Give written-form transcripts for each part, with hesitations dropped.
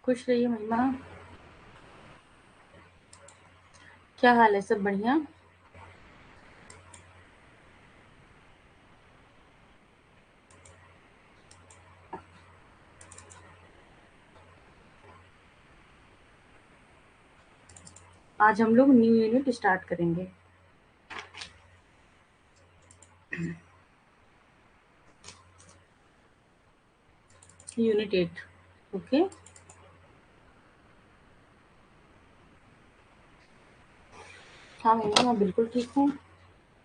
खुश रहिए महिमा। क्या हाल है? सब बढ़िया। आज हम लोग न्यू यूनिट स्टार्ट करेंगे। यूनिट 8। ओके। हाँ महिमा, मैं बिल्कुल ठीक हूँ।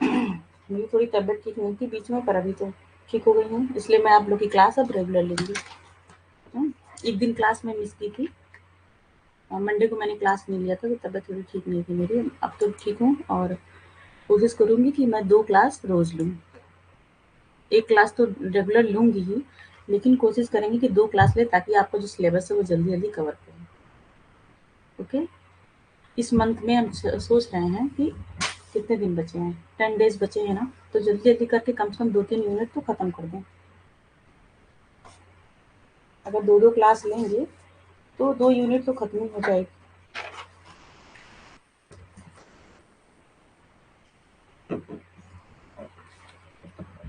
मेरी थोड़ी तबीयत ठीक नहीं थी बीच में, पर अभी तो ठीक हो गई हूँ, इसलिए मैं आप लोग की क्लास अब रेगुलर लूँगी। एक दिन क्लास में मिस की थी। मंडे को मैंने क्लास नहीं लिया था, तो तबीयत थोड़ी ठीक नहीं थी मेरी। अब तो ठीक हूँ और कोशिश करूँगी कि मैं 2 क्लास रोज़ लूँ। 1 क्लास तो रेगुलर लूँगी ही, लेकिन कोशिश करेंगे कि 2 क्लास लें, ताकि आपका जो सिलेबस है वो जल्दी-जल्दी कवर करें। ओके? इस मंथ में हम सोच रहे हैं कि कितने दिन बचे हैं, 10 डेज बचे हैं ना, तो जल्दी जल्दी करके कम से कम 2-3 यूनिट तो खत्म कर दें। अगर 2-2 क्लास लेंगे तो 2 यूनिट तो खत्म ही हो जाएगी,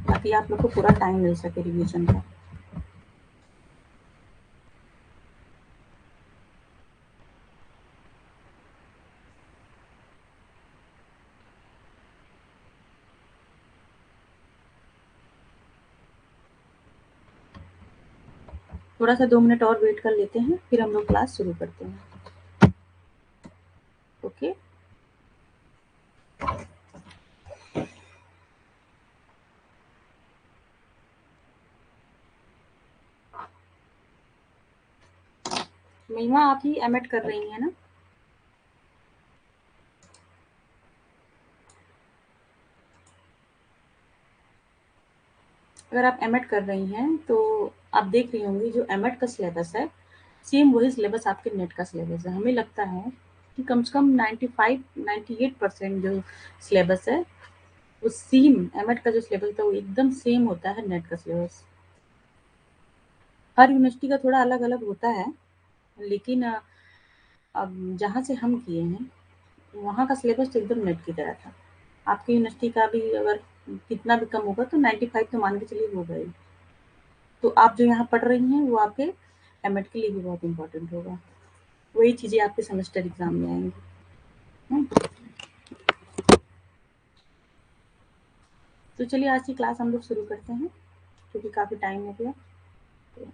ताकि आप लोग को पूरा टाइम मिल सके रिवीजन का। थोड़ा सा 2 मिनट और वेट कर लेते हैं, फिर हम लोग क्लास शुरू करते हैं। ओके। महिमा, आप ही एमएड कर रही हैं ना? अगर आप एमएड कर रही हैं तो आप देख रही होंगी जो एमएड का सिलेबस है, सेम वही सिलेबस आपके नेट का सिलेबस है। हमें लगता है कि कम से कम 95-98% जो सिलेबस है वो सेम, एमएड का जो सिलेबस था वो एकदम सेम होता है नेट का सिलेबस। हर यूनिवर्सिटी का थोड़ा अलग अलग होता है, लेकिन अब जहाँ से हम किए हैं वहाँ का सिलेबस तो एकदम नेट की तरह था। आपकी यूनिवर्सिटी का भी अगर कितना भी कम होगा तो 95 तो मान के चलिए होगा ही। तो आप जो यहाँ पढ़ रही हैं वो आपके एमएड के लिए भी बहुत इंपॉर्टेंट होगा। वही चीज़ें आपके सेमेस्टर एग्जाम में आएंगी। हम्म। तो चलिए आज की क्लास हम लोग शुरू करते हैं, क्योंकि काफ़ी टाइम हो गया। तो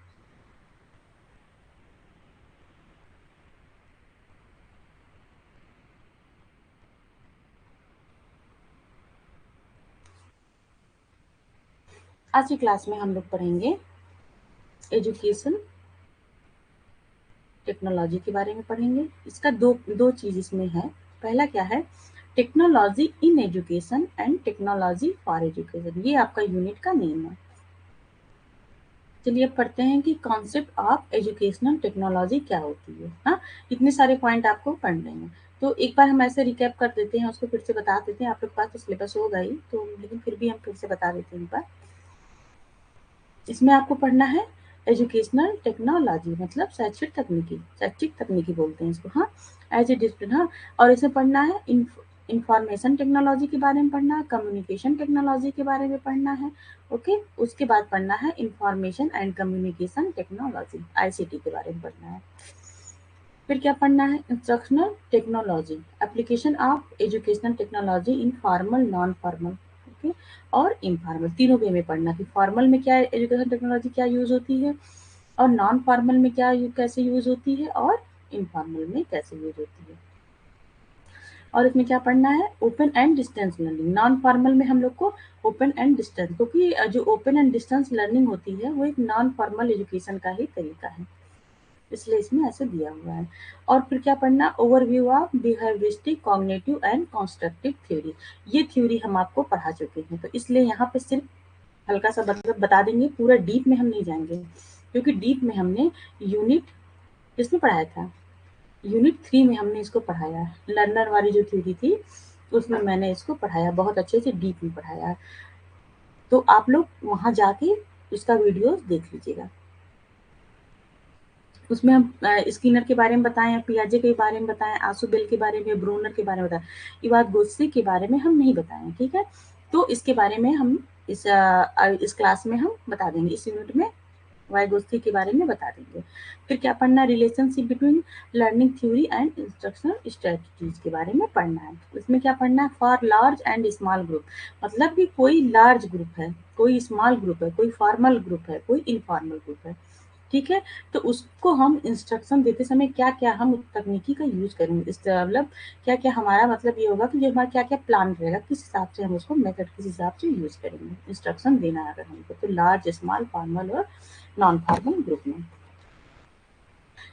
आज की क्लास में हम लोग पढ़ेंगे एजुकेशन टेक्नोलॉजी के बारे में पढ़ेंगे। इसका दो दो चीज़ इसमें है। पहला क्या है, technology in education and technology for education, ये आपका यूनिट का नेम है। चलिए अब पढ़ते हैं कि कॉन्सेप्ट ऑफ एजुकेशनल टेक्नोलॉजी क्या होती है। हाँ, इतने सारे पॉइंट आपको पढ़ने हैं, तो एक बार हम ऐसे रिकैप कर देते हैं, उसको फिर से बता देते हैं। आप लोग के पास तो सिलेबस होगा ही, तो लेकिन फिर भी हम फिर से बता देते हैं एक बार। इसमें आपको पढ़ना है एजुकेशनल टेक्नोलॉजी, मतलब शैक्षिक तकनीकी बोलते हैं इसको। हाँ, एज ए डिसिप्लिन। हाँ, और इसमें पढ़ना है इंफॉर्मेशन टेक्नोलॉजी के बारे में पढ़ना है, कम्युनिकेशन टेक्नोलॉजी के बारे में पढ़ना है। ओके, उसके बाद पढ़ना है information and communication technology, ICT के बारे में पढ़ना है। फिर क्या पढ़ना है, instructional technology, application of educational technology in formal non formal. Okay, और इनफॉर्मल, तीनों वे में पढ़ना कि फॉर्मल में क्या एजुकेशन टेक्नोलॉजी क्या यूज होती है, और नॉन फॉर्मल में क्या कैसे यूज होती है, और इनफॉर्मल में कैसे यूज होती है। और इसमें क्या पढ़ना है, open and distance learning. Non formal में हम लोग को ओपन एंड डिस्टेंस, क्योंकि जो ओपन एंड डिस्टेंस लर्निंग होती है वो एक नॉन फॉर्मल एजुकेशन का ही तरीका है, इसलिए इसमें ऐसे दिया हुआ है। और फिर क्या पढ़ना, overview of behaviouristic cognitive and constructive theory. ये थ्योरी हम आपको पढ़ा चुके हैं, तो इसलिए यहाँ पे सिर्फ हल्का सा मतलब बता देंगे, पूरा डीप में हम नहीं जाएंगे, क्योंकि डीप में हमने यूनिट किसमें पढ़ाया था, यूनिट 3 में हमने इसको पढ़ाया है। लर्नर वाली जो थ्योरी थी उसमें मैंने इसको पढ़ाया, बहुत अच्छे से डीप में पढ़ाया है। तो आप लोग वहां जाके इसका वीडियो देख लीजिएगा। उसमें हम स्किनर के बारे में बताएं, पियाजे के बारे में बताएं, आसुबेल के बारे में, ब्रूनर के बारे में बताएं, इवागोत्स्की के बारे में हम नहीं बताएं, ठीक है। तो इसके बारे में हम इस क्लास में हम बता देंगे, इस यूनिट में वाइगोत्स्की के बारे में बता देंगे। फिर क्या पढ़ना है, relationship between learning theory and instructional strategies के बारे में पढ़ना है। इसमें क्या पढ़ना है, for large and small group, मतलब कि कोई लार्ज ग्रुप है, कोई स्मॉल ग्रुप है, कोई फॉर्मल ग्रुप है, कोई इनफॉर्मल ग्रुप है, ठीक है। तो उसको हम इंस्ट्रक्शन देते समय क्या क्या हम तकनीकी का यूज करेंगे, इस मतलब क्या क्या हमारा मतलब ये होगा कि जो हमारा क्या क्या प्लान रहेगा, किस हिसाब से हम उसको मेथड किस हिसाब से यूज करेंगे, इंस्ट्रक्शन देना है अगर हमको, तो लार्ज, स्मॉल, फॉर्मल और नॉन फॉर्मल ग्रुप में।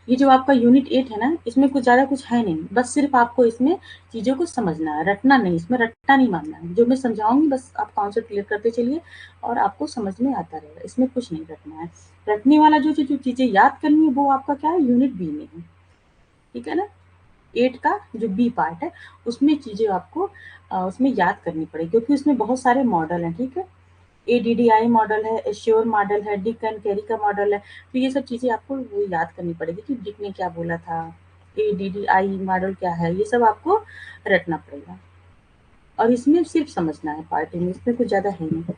ये जो आपका यूनिट 8 है ना, इसमें कुछ ज़्यादा कुछ है नहीं, बस सिर्फ आपको इसमें चीज़ों को समझना है, रटना नहीं, इसमें रट्टा नहीं मारना है। जो मैं समझाऊंगी बस आप कॉन्सेप्ट क्लियर करते चलिए और आपको समझ में आता रहेगा, इसमें कुछ नहीं रटना है। रटने वाला जो जो चीज़ें याद करनी है वो आपका क्या है, यूनिट बी में है, ठीक है ना। 8 का जो बी पार्ट है उसमें चीज़ें आपको उसमें याद करनी पड़ेगी, क्योंकि उसमें बहुत सारे मॉडल हैं, ठीक है। एडीडीआई मॉडल है, एश्योर मॉडल है, डिक एंड कैरी का मॉडल है। तो ये सब चीज़ें आपको वो याद करनी पड़ेगी कि डिक ने क्या बोला था, एडीडीआई मॉडल क्या है, ये सब आपको रटना पड़ेगा। और इसमें सिर्फ समझना है पार्टी में, इसमें कुछ ज़्यादा है नहीं।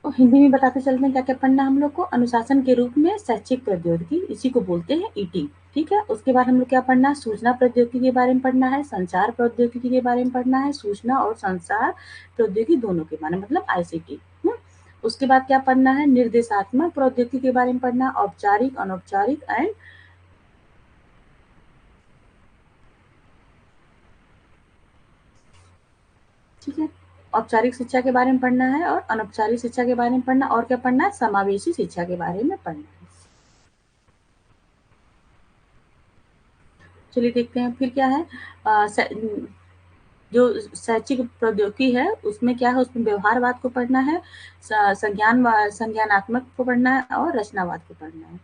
तो हिंदी में बताते चलते हैं क्या क्या पढ़ना है हम लोग को। अनुशासन के रूप में शैक्षिक प्रौद्योगिकी, इसी को बोलते हैं ईटी, ठीक है। उसके बाद हम लोग क्या पढ़ना है, सूचना प्रौद्योगिकी के बारे में पढ़ना है, संचार प्रौद्योगिकी के बारे में पढ़ना है, सूचना और संचार प्रौद्योगिकी दोनों के बारे में, मतलब आईसीटी। उसके बाद क्या पढ़ना है, निर्देशात्मक प्रौद्योगिकी के बारे में पढ़ना, औपचारिक, अनौपचारिक एंड, ठीक है, औपचारिक शिक्षा के बारे में पढ़ना है और अनौपचारिक शिक्षा के बारे में पढ़ना, और क्या पढ़ना है, समावेशी शिक्षा के बारे में पढ़ना है। चलिए देखते हैं फिर क्या है। जो शैक्षिक प्रौद्योगिकी है उसमें क्या है, उसमें व्यवहारवाद को पढ़ना है, संज्ञानात्मक को पढ़ना है और रचनावाद को पढ़ना है।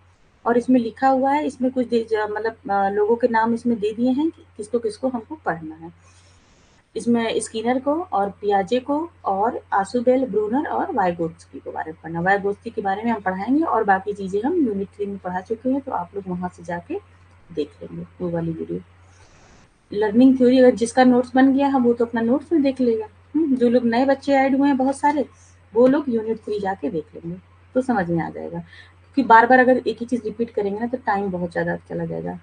और इसमें लिखा हुआ है, इसमें कुछ मतलब लोगों के नाम इसमें दे दिए हैं कि किसको किसको हमको पढ़ना है। इसमें स्किनर को और पियाजे को और आसुबेल, ब्रूनर और वाइगोत्स्की के बारे में पढ़ना। वाइगोत्स्की के बारे में हम पढ़ाएंगे और बाकी चीजें हम यूनिट 3 में पढ़ा चुके हैं, तो आप लोग वहां से जाके देख लेंगे वो वाली वीडियो। लर्निंग थ्योरी अगर जिसका नोट्स बन गया है वो तो अपना नोट्स में देख लेगा। जो लोग नए बच्चे ऐड हुए हैं बहुत सारे, वो लोग यूनिट 3 जाके देख लेंगे, तो समझ में आ जाएगा। क्योंकि बार बार अगर एक ही चीज रिपीट करेंगे ना तो टाइम बहुत ज्यादा चला जाएगा,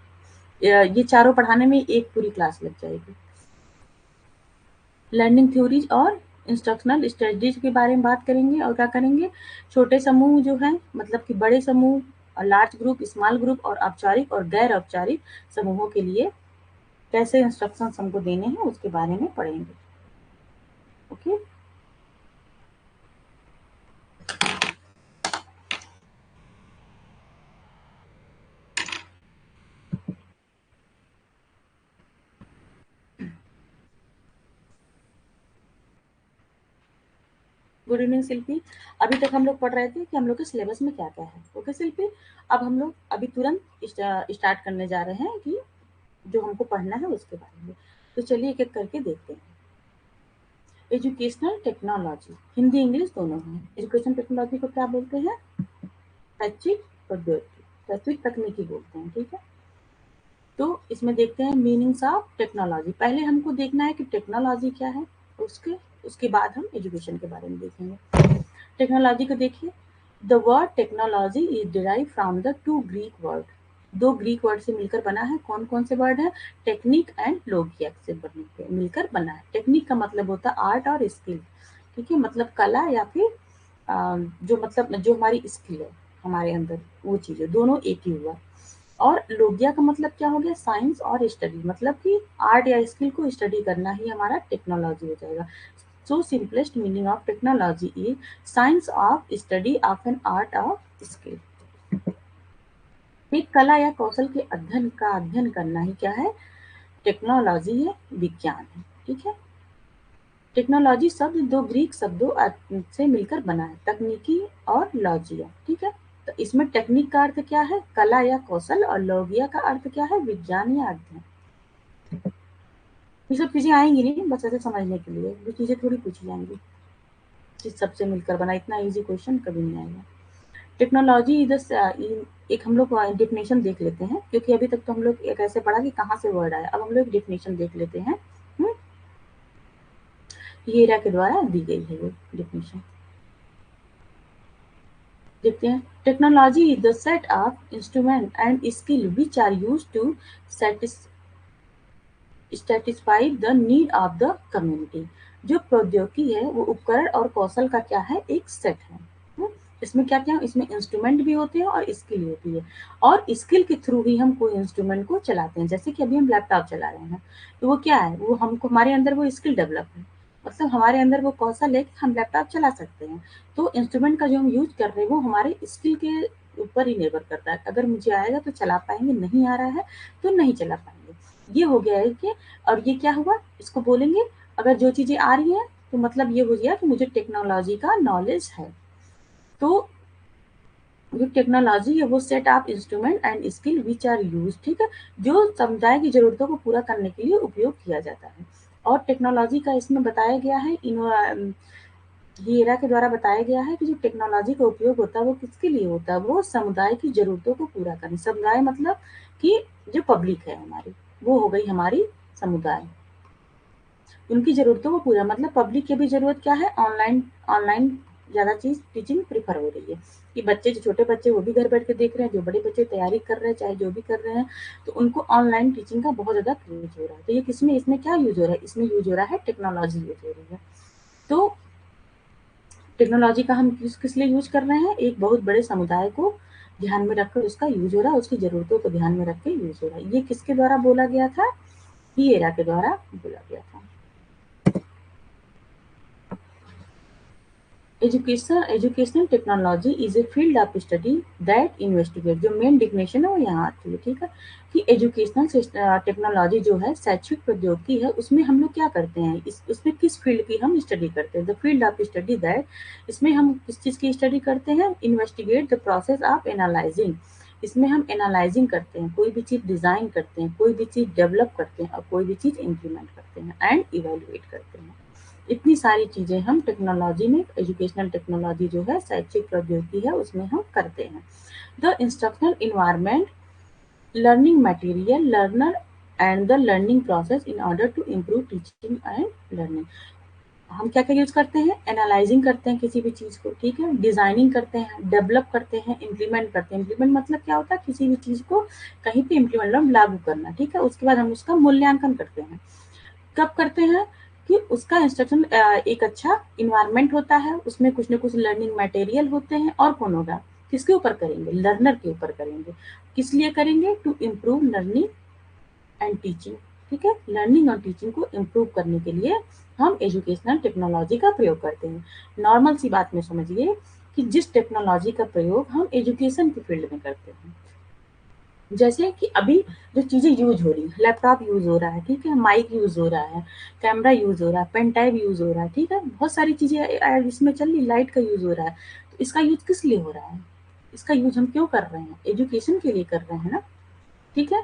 ये चारों पढ़ाने में एक पूरी क्लास लग जाएगी। लर्निंग थ्योरीज और इंस्ट्रक्शनल स्ट्रेटजीज के बारे में बात करेंगे, और क्या करेंगे, छोटे समूह जो है, मतलब कि बड़े समूह और लार्ज ग्रुप, स्मॉल ग्रुप और औपचारिक और गैर औपचारिक समूहों के लिए कैसे इंस्ट्रक्शंस हमको देने हैं उसके बारे में पढ़ेंगे। ओके, गुड इवनिंग शिल्पी। अभी तक हम लोग पढ़ रहे थे कि हम लोग के सिलेबस में क्या क्या है। ओके शिल्पी, अब हम लोग अभी तुरंत स्टार्ट करने जा रहे हैं कि जो हमको पढ़ना है उसके बारे में। तो चलिए एक एक करके देखते हैं। एजुकेशनल टेक्नोलॉजी, हिंदी इंग्लिश दोनों है। एजुकेशन टेक्नोलॉजी को क्या बोलते हैं, शैक्षिक प्रौद्योगिकी, शैक्षिक तकनीकी बोलते हैं, ठीक है। तो इसमें देखते हैं मीनिंग्स ऑफ टेक्नोलॉजी। पहले हमको देखना है कि टेक्नोलॉजी क्या है, उसके उसके बाद हम एजुकेशन के बारे में देखेंगे। टेक्नोलॉजी को देखिए, the word technology is derive from the two Greek word, दो ग्रीक वर्ड से मिलकर बना है। कौन कौन से वर्ड है, टेक्निक एंड लोगिया से मिलकर बना है। टेक्निक का मतलब होता है आर्ट और स्किल, ठीक है, मतलब कला या फिर जो मतलब जो हमारी स्किल है हमारे अंदर, वो चीजें दोनों एक ही हुआ। और लोगिया का मतलब क्या हो गया, साइंस और स्टडी, मतलब कि आर्ट या स्किल को स्टडी करना ही हमारा टेक्नोलॉजी हो जाएगा। So simplest meaning of technology is science of study of an art of skill. एक कला या कौशल के अध्ययन करना ही क्या है, टेक्नोलॉजी है, विज्ञान है, ठीक है। टेक्नोलॉजी शब्द दो ग्रीक शब्दों से मिलकर बना है, तकनीकी और लॉजिया, ठीक है। तो इसमें टेक्निक का अर्थ क्या है, कला या कौशल, और लॉगिया का अर्थ क्या है, विज्ञान या अध्ययन। ये सब चीजें आएंगी नहीं, बस ऐसे समझने के लिए ये चीजें थोड़ी पूछी जाएंगी, किस सबसे मिलकर बना, इतना इजी क्वेश्चन कभी नहीं आएगा। टेक्नोलॉजी इज एक हम लोग डेफिनेशन देख लेते हैं, क्योंकि अभी तक तो हम लोग एक ऐसे पढ़ा कि कहाँ से वर्ड आया। अब हम लोग डेफिनेशन देख लेते हैं। ये इरा के द्वारा दी गई है ये डेफिनेशन। देखते हैं। Technology is the set of instrument and skill which are use to satisfy the need of the community. जो प्रौद्योगिकी है वो उपकरण और कौशल का क्या है, एक सेट है। इसमें क्या क्या, इसमें इंस्ट्रूमेंट भी होते हैं और स्किल होती है, और स्किल के थ्रू ही हम कोई इंस्ट्रूमेंट को चलाते हैं। जैसे कि अभी हम लैपटॉप चला रहे हैं, तो वो क्या है, वो हमको, हमारे अंदर वो स्किल डेवलप है, मतलब हमारे अंदर वो कौशल है कि हम लैपटॉप चला सकते हैं। तो इंस्ट्रूमेंट का जो हम यूज कर रहे हैं वो हमारे स्किल के ऊपर ही निर्भर करता है। अगर मुझे आएगा तो चला पाएंगे, नहीं आ रहा है तो नहीं चला पाएंगे। ये हो गया है कि, और ये क्या हुआ, इसको बोलेंगे अगर जो चीजें आ रही हैं तो मतलब ये हो गया कि मुझे टेक्नोलॉजी का नॉलेज है। तो जो टेक्नोलॉजी है वो set of instrument and skill which are use, ठीक है, जो समुदाय की जरूरतों को पूरा करने के लिए उपयोग किया जाता है। और टेक्नोलॉजी का इसमें बताया गया है, हीरा के द्वारा बताया गया है कि जो टेक्नोलॉजी का उपयोग होता है वो किसके लिए होता है, वो समुदाय की जरूरतों को पूरा करने। समुदाय मतलब कि जो पब्लिक है हमारी, वो हो गई हमारी समुदाय, उनकी ज़रूरतों को पूरा, मतलब पब्लिक की भी ज़रूरत क्या है, ऑनलाइन ऑनलाइन ज़्यादा चीज़ टीचिंग प्रेफर हो रही है, कि बच्चे, जो छोटे बच्चे वो भी घर बैठ के देख रहे हैं, जो बड़े बच्चे तैयारी कर रहे हैं, चाहे जो भी कर रहे हैं, तो उनको ऑनलाइन टीचिंग का बहुत ज़्यादा क्रेज हो रहा है। तो ये किसमें, इसमें क्या यूज हो रहा है, इसमें यूज हो रहा है टेक्नोलॉजी यूज हो रही है। तो टेक्नोलॉजी का हम किस किस लिए यूज कर रहे हैं, एक बहुत बड़े समुदाय को ध्यान में रखकर उसका यूज हो रहा है, उसकी ज़रूरतों को ध्यान में रख के यूज हो रहा है। ये किसके द्वारा बोला गया था, हियरा के द्वारा बोला गया था। Educational technology is a field of study that investigate, जो मेन डिफिनेशन है वो यहाँ आती है, ठीक है, कि एजुकेशनल टेक्नोलॉजी जो है शैक्षिक प्रौद्योगिकी है, उसमें हम लोग क्या करते हैं, उसमें किस फील्ड की हम स्टडी करते हैं, the field of study that, इसमें हम किस चीज़ की स्टडी करते हैं, investigate the process of analysing, इसमें हम एनालाइजिंग करते हैं, कोई भी चीज़ डिज़ाइन करते हैं, कोई भी चीज़ डेवलप करते हैं, और कोई भी चीज़ इम्प्लीमेंट करते हैं एंड इवेल्युएट करते हैं। इतनी सारी चीज़ें हम टेक्नोलॉजी में, एजुकेशनल टेक्नोलॉजी जो है शैक्षिक प्रौद्योगिकी है उसमें हम करते हैं। The instructional environment, learning material, learner and the learning process in order to improve teaching and learning. हम क्या क्या यूज करते हैं, एनालाइजिंग करते हैं किसी भी चीज़ को, ठीक है, डिजाइनिंग करते हैं, डेवलप करते हैं, इम्प्लीमेंट करते हैं। इम्प्लीमेंट मतलब क्या होता है, किसी भी चीज़ को कहीं पे इम्प्लीमेंट लागू करना, ठीक है, उसके बाद हम उसका मूल्यांकन करते हैं। कब करते हैं, कि उसका इंस्ट्रक्शन एक अच्छा इन्वायरमेंट होता है, उसमें कुछ ना कुछ लर्निंग मटेरियल होते हैं, और कौन होगा, किसके ऊपर करेंगे, लर्नर के ऊपर करेंगे। किस लिए करेंगे, to improve learning and teaching, ठीक है, लर्निंग और टीचिंग को इम्प्रूव करने के लिए हम एजुकेशनल टेक्नोलॉजी का प्रयोग करते हैं। नॉर्मल सी बात में समझिए कि जिस टेक्नोलॉजी का प्रयोग हम एजुकेशन के फील्ड में करते हैं, जैसे कि अभी जो चीज़ें यूज हो रही हैं, लैपटॉप यूज हो रहा है, ठीक है, माइक यूज हो रहा है, कैमरा यूज हो रहा है, पेन ड्राइव यूज हो रहा है, ठीक है, बहुत सारी चीज़ें इसमें चल रही, लाइट का यूज हो रहा है। तो इसका यूज किस लिए हो रहा है, इसका यूज हम क्यों कर रहे हैं, एजुकेशन के लिए कर रहे हैं ना, ठीक है।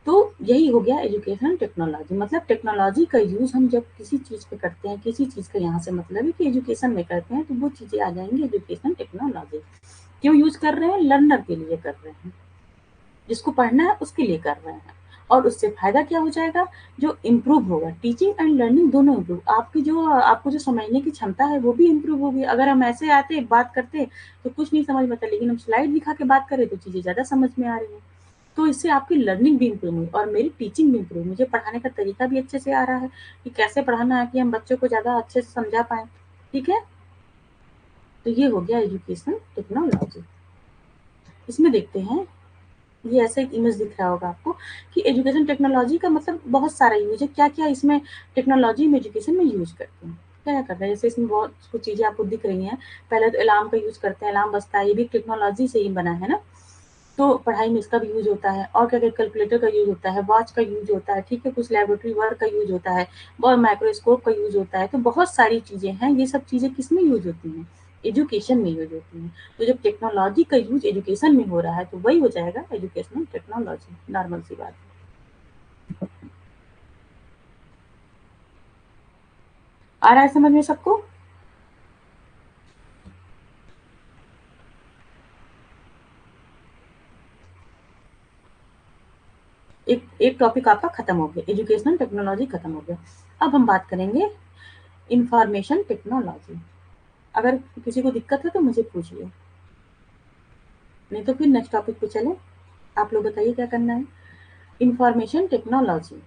तो यही हो गया एजुकेशन टेक्नोलॉजी, मतलब टेक्नोलॉजी का यूज हम जब किसी चीज़ पे करते हैं, किसी चीज़ का यहाँ से मतलब है कि एजुकेशन में करते हैं, तो वो चीज़ें आ जाएंगी एजुकेशन टेक्नोलॉजी। क्यों यूज कर रहे हैं, लर्नर के लिए कर रहे हैं, जिसको पढ़ना है उसके लिए कर रहे हैं। और उससे फायदा क्या हो जाएगा, जो इम्प्रूव होगा, टीचिंग एंड लर्निंग दोनों इम्प्रूव, आपकी जो आपको जो समझने की क्षमता है वो भी इम्प्रूव होगी। अगर हम ऐसे आते बात करते तो कुछ नहीं समझ में आता, लेकिन हम स्लाइड दिखा के बात करें तो चीज़ें ज़्यादा समझ में आ रही हैं। तो इससे आपकी लर्निंग भी इम्प्रूव हुई और मेरी टीचिंग भी इम्प्रूव, मुझे पढ़ाने का तरीका भी अच्छे से आ रहा है, कि कैसे पढ़ाना है कि हम बच्चों को ज़्यादा अच्छे से समझा पाएँ, ठीक है। तो ये हो गया एजुकेशन टेक्नोलॉजी। इसमें देखते हैं, ये ऐसा एक इमेज दिख रहा होगा आपको, कि एजुकेशन टेक्नोलॉजी का मतलब बहुत सारा यूज है, क्या क्या इसमें टेक्नोलॉजी में एजुकेशन में यूज करते हैं, क्या क्या करते हैं। जैसे इसमें बहुत कुछ चीज़ें आपको दिख रही हैं। पहले तो अलार्म का यूज करते हैं, अलार्म बजता है, ये भी टेक्नोलॉजी से ही बना है ना। तो पढ़ाई में इसका भी यूज होता है, और क्या क्या, कैलकुलेटर का यूज होता है, वॉच का यूज होता है, ठीक है, कुछ लेबोरेटरी वर्क का यूज होता है, और माइक्रोस्कोप का यूज होता है। तो बहुत सारी चीजें हैं, ये सब चीजें किस में यूज होती हैं, एजुकेशन में यूज होती हैं। तो जब टेक्नोलॉजी का यूज एजुकेशन में हो रहा है तो वही हो जाएगा एजुकेशनल टेक्नोलॉजी, नॉर्मल सी बात है। आ रहा है समझ में सबको। एक टॉपिक आपका खत्म हो गया, एजुकेशनल टेक्नोलॉजी खत्म हो गया। अब हम बात करेंगे इंफॉर्मेशन टेक्नोलॉजी। अगर किसी को दिक्कत है तो मुझे पूछिए, नहीं तो फिर नेक्स्ट टॉपिक पे चलें। आप लोग बताइए क्या करना है। इंफॉर्मेशन टेक्नोलॉजी,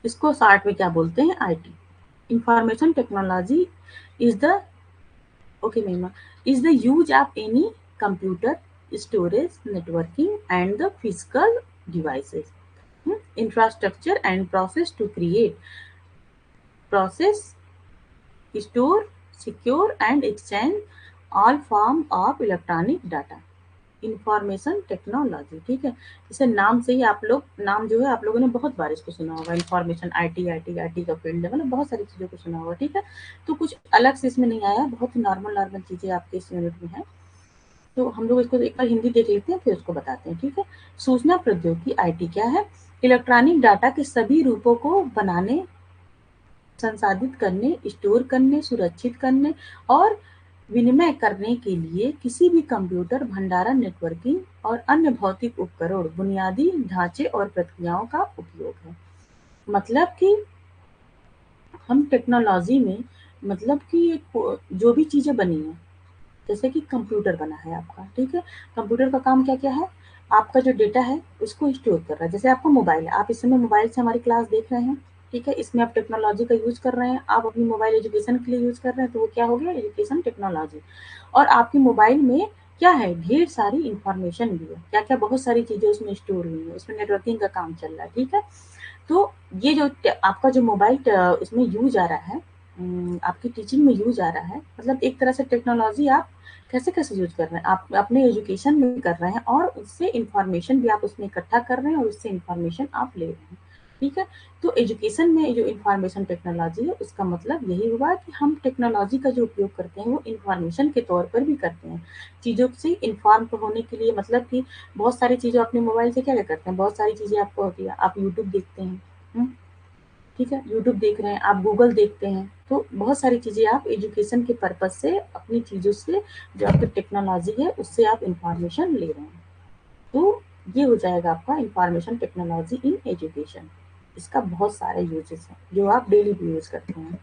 इसको शॉर्ट में क्या बोलते हैं, IT. Information technology is the okay महिमा is the use of any computer storage networking and the physical devices infrastructure and process to create, process, store, secure and exchange all form of electronic data। Information technology, ठीक है। इसे नाम से ही आप लोग, नाम जो है आप लोगों ने बहुत बार इसको सुना होगा, इंफॉर्मेशन आईटी, आईटी आईटी का फील्ड है, मतलब बहुत सारी चीज़ों को सुना होगा, ठीक है। तो कुछ अलग से इसमें नहीं आया, बहुत ही नॉर्मल नॉर्मल चीज़ें आपके इस यूनिट में है। तो हम लोग इसको एक बार हिंदी देख लेते हैं, फिर उसको बताते हैं, ठीक है। सूचना प्रौद्योगिकी आईटी क्या है? इलेक्ट्रॉनिक डाटा के सभी रूपों को बनाने, संसाधित करने, स्टोर करने, सुरक्षित करने और विनिमय करने के लिए किसी भी कंप्यूटर, भंडारण, नेटवर्किंग और अन्य भौतिक उपकरण, बुनियादी ढांचे और प्रक्रियाओं का उपयोग है। मतलब कि हम टेक्नोलॉजी में, मतलब कि जो भी चीज़ें बनी हैं, जैसे कि कंप्यूटर बना है आपका, ठीक है। कंप्यूटर का काम क्या क्या है? आपका जो डेटा है उसको स्टोर कर रहा है। जैसे आपका मोबाइल है, आप इस समय मोबाइल से हमारी क्लास देख रहे हैं, ठीक है। इसमें आप टेक्नोलॉजी का यूज कर रहे हैं, आप अपनी मोबाइल एजुकेशन के लिए यूज कर रहे हैं, तो वो क्या हो गया, एजुकेशन टेक्नोलॉजी। और आपके मोबाइल में क्या है, ढेर सारी इंफॉर्मेशन भी है, क्या क्या बहुत सारी चीजें उसमें स्टोर हुई है, उसमें नेटवर्किंग का काम चल रहा है, ठीक है। तो ये जो आपका जो मोबाइल इसमें यूज आ रहा है, आपकी टीचिंग में यूज आ रहा है, मतलब एक तरह से टेक्नोलॉजी आप कैसे कैसे यूज कर रहे हैं, आप अपने एजुकेशन में कर रहे हैं और उससे इंफॉर्मेशन भी आप उसमें इकट्ठा कर रहे हैं और उससे इंफॉर्मेशन आप ले रहे हैं, ठीक है। तो एजुकेशन में जो इंफॉर्मेशन टेक्नोलॉजी है, उसका मतलब यही हुआ कि हम टेक्नोलॉजी का जो उपयोग करते हैं वो इंफॉर्मेशन के तौर पर भी करते हैं, चीज़ों से इन्फॉर्म होने के लिए। मतलब कि बहुत सारी चीज़ें अपने मोबाइल से क्या क्या करते हैं, बहुत सारी चीज़ें आपको होती है, आप यूट्यूब देखते हैं, ठीक है, यूट्यूब देख रहे हैं, आप गूगल देखते हैं, तो बहुत सारी चीज़ें आप एजुकेशन के पर्पज़ से अपनी चीज़ों से, जो आपकी टेक्नोलॉजी है उससे आप इंफॉर्मेशन ले रहे हैं। तो ये हो जाएगा आपका इंफॉर्मेशन टेक्नोलॉजी इन एजुकेशन। इसका बहुत सारे यूजेस हैं जो आप डेली भी यूज़ करते हैं।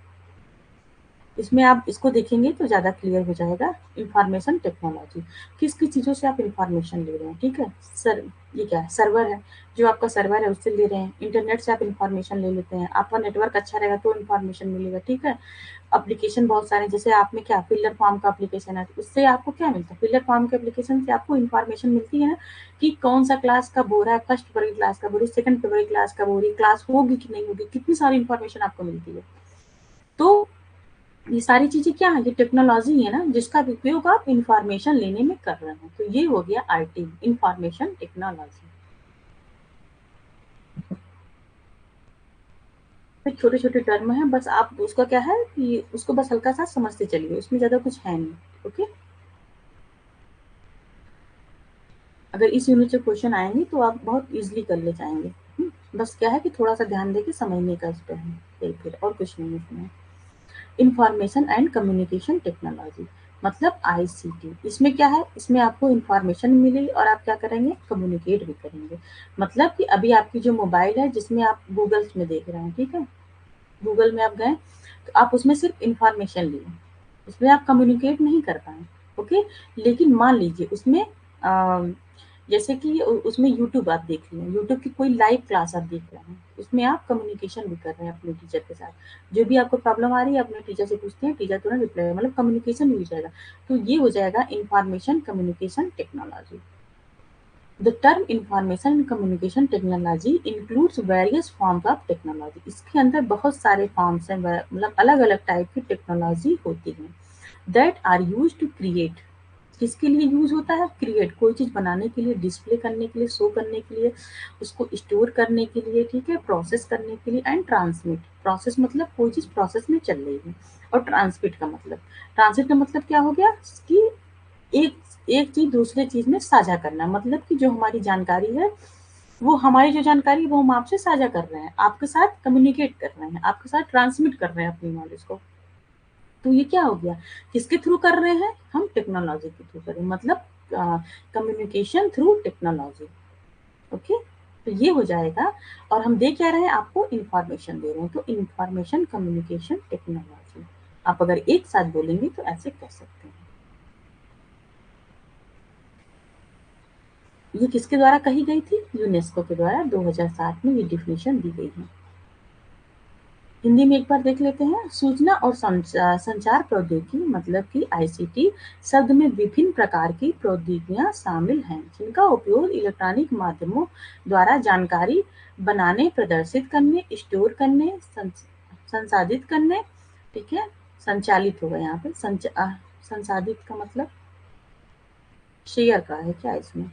इसमें आप इसको देखेंगे तो ज़्यादा क्लियर हो जाएगा। इंफॉर्मेशन टेक्नोलॉजी, किस किस चीज़ों से आप इंफॉर्मेशन ले रहे हैं, ठीक है। सर ये क्या है, सर्वर है, जो आपका सर्वर है उससे ले रहे हैं। इंटरनेट से आप इंफॉर्मेशन ले लेते हैं, आपका नेटवर्क अच्छा रहेगा तो इंफॉर्मेशन मिलेगा, ठीक है। एप्लीकेशन बहुत सारे, जैसे आप में क्या फिलर फॉर्म का एप्लीकेशन है, तो उससे आपको क्या मिलता है, फिलर फॉर्म के एप्लीकेशन से आपको इन्फॉर्मेशन मिलती है ना, कि कौन सा क्लास कब हो रहा है, फर्स्ट फरवरी क्लास कब हो रही है, सेकंड फरवरी क्लास कब हो रही है, क्लास होगी कि नहीं होगी, कितनी सारी इन्फॉर्मेशन आपको मिलती है। तो ये सारी चीजें क्या है, ये टेक्नोलॉजी है ना, जिसका उपयोग आप इंफॉर्मेशन लेने में कर रहे हैं। तो ये हो गया आईटी, इंफॉर्मेशन टेक्नोलॉजी। फिर छोटे छोटे टर्म है, बस आप उसका क्या है कि उसको बस हल्का सा समझते चलिए, उसमें ज्यादा कुछ है नहीं, ओके। अगर इस यूनिट से क्वेश्चन आएंगे तो आप बहुत इजीली कर ले जाएंगे। बस क्या है कि थोड़ा सा ध्यान देके समझने का इस पे है, फिर और कुछ नहीं इसमें। इंफॉर्मेशन एंड कम्युनिकेशन टेक्नोलॉजी, मतलब आईसीटी। इसमें क्या है, इसमें आपको इंफॉर्मेशन मिली और आप क्या करेंगे, कम्युनिकेट भी करेंगे। मतलब कि अभी आपकी जो मोबाइल है जिसमें आप गूगल में देख रहे हैं, ठीक है, गूगल में आप गए तो आप उसमें सिर्फ इंफॉर्मेशन लिए, उसमें आप कम्युनिकेट नहीं कर पाए, ओके। लेकिन मान लीजिए उसमें जैसे कि उसमें यूट्यूब आप देख रहे हैं, यूट्यूब की कोई लाइव क्लास आप देख रहे हैं, उसमें आप कम्युनिकेशन भी कर रहे हैं अपने टीचर के साथ। जो भी आपको प्रॉब्लम आ रही है अपने टीचर से पूछते हैं, टीचर तुरंत रिप्लाई, मतलब कम्युनिकेशन भी हो जाएगा। तो ये हो जाएगा information communication technology. The term information and communication technology includes various forms of technology। इसके अंदर बहुत सारे फॉर्म्स हैं, मतलब अलग अलग टाइप की टेक्नोलॉजी होती है। That are used to create, किसके लिए यूज होता है, क्रिएट, कोई चीज बनाने के लिए, डिस्प्ले करने के लिए, शो करने के लिए, उसको स्टोर करने के लिए, ठीक है, प्रोसेस करने के लिए, एंड ट्रांसमिट। प्रोसेस मतलब कोई चीज प्रोसेस में चल रही है, और ट्रांसमिट का मतलब क्या हो गया कि एक एक चीज दूसरे चीज में साझा करना। मतलब कि जो हमारी जानकारी है, वो हमारी जो जानकारी है वो हम आपसे साझा कर रहे हैं, आपके साथ कम्युनिकेट कर रहे हैं, आपके साथ ट्रांसमिट कर रहे हैं अपनी नॉलेज को। तो ये क्या हो गया, किसके थ्रू कर रहे हैं, हम टेक्नोलॉजी के थ्रू कर रहे हैं, मतलब कम्युनिकेशन थ्रू टेक्नोलॉजी। ओके, तो ये हो जाएगा। और हम दे क्या रहे हैं, आपको इंफॉर्मेशन दे रहे हैं, तो इंफॉर्मेशन कम्युनिकेशन टेक्नोलॉजी। आप अगर एक साथ बोलेंगे तो ऐसे कह सकते हैं। ये किसके द्वारा कही गई थी, यूनेस्को के द्वारा 2007 में ये डिफिनेशन दी गई है। हिंदी में एक बार देख लेते हैं। सूचना और संचार प्रौद्योगिकी मतलब कि आईसीटी शब्द में विभिन्न प्रकार की प्रौद्योगिकियां शामिल हैं, जिनका उपयोग इलेक्ट्रॉनिक माध्यमों द्वारा जानकारी बनाने, प्रदर्शित करने, स्टोर करने, संसाधित करने, ठीक है, संचालित होगा यहाँ पे संसाधित का मतलब शेयर का है क्या, इसमें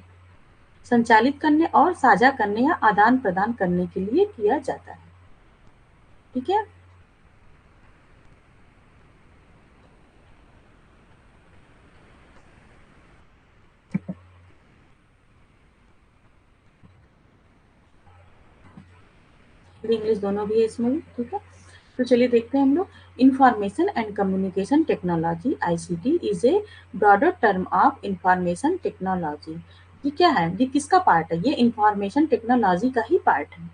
संचालित करने और साझा करने या आदान प्रदान करने के लिए किया जाता है। ठीक है, इंग्लिश दोनों भी है इसमें भी। ठीक है, तो चलिए देखते हैं हम लोग। Information and communication technology ICT is a broader term of information technology. ये क्या है, ये किसका पार्ट है, ये इंफॉर्मेशन टेक्नोलॉजी का ही पार्ट है।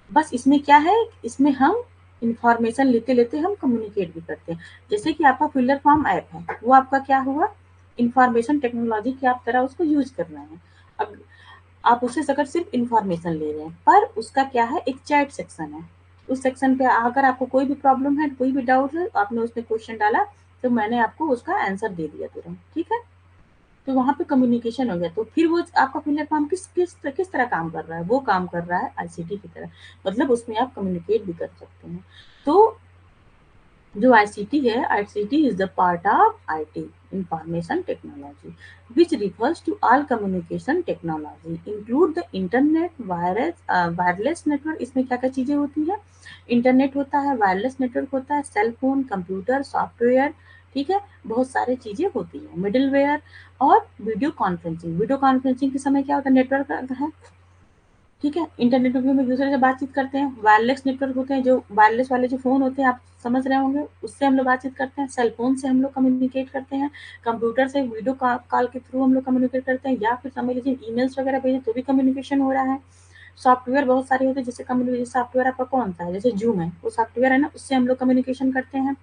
बस इसमें क्या है, इसमें हम इंफॉर्मेशन लेते लेते हम कम्युनिकेट भी करते हैं। जैसे कि आपका फिल्डर फॉर्म ऐप है, वो आपका क्या हुआ, इंफॉर्मेशन टेक्नोलॉजी की आप तरह उसको यूज कर रहे हैं। अब आप उससे अगर सिर्फ इंफॉर्मेशन ले रहे हैं, पर उसका क्या है, एक चैट सेक्शन है। उस सेक्शन पे अगर आपको कोई भी प्रॉब्लम है, कोई भी डाउट है, आपने उसमें क्वेश्चन डाला, तो मैंने आपको उसका आंसर दे दिया तुरंत। ठीक है, तो वहां पे कम्युनिकेशन हो गया। तो फिर वो आपका प्लेटफॉर्म किस तरह काम कर रहा है, वो काम कर रहा है आईसीटी की तरह, मतलब उसमें आप कम्युनिकेट भी कर सकते हैं। तो जो आईसीटी है, ICT is the part of IT, information technology, which refers to all communication technology include the internet, wireless network. इसमें क्या क्या चीजें होती हैं, इंटरनेट होता है, वायरलेस नेटवर्क होता है, सेल फोन, कंप्यूटर, सॉफ्टवेयर, ठीक है, बहुत सारी चीजें होती हैं, मिडिलवेयर, और वीडियो कॉन्फ्रेंसिंग। वीडियो कॉन्फ्रेंसिंग के समय क्या होता है, नेटवर्क है, ठीक है, इंटरनेट पे हम एक दूसरे से बातचीत करते हैं। वायरलेस नेटवर्क होते हैं, जो वायरलेस वाले जो फोन होते हैं, आप समझ रहे होंगे, उससे हम लोग बातचीत करते हैं। सेल फोन से हम लोग कम्युनिकेट करते हैं। कंप्यूटर से वीडियो कॉल के थ्रू हम लोग कम्युनिकेट करते हैं, या फिर समझ लीजिए ईमेल्स वगैरह भेजें तो भी कम्युनिकेशन हो रहा है। सॉफ्टवेयर बहुत सारे होते हैं, जैसे कम्युनिकेशन सॉफ्टवेयर आपका कौन सा है, जैसे जूम है, वो सॉफ्टवेयर है ना, उससे हम लोग कम्युनिकेशन करते हैं।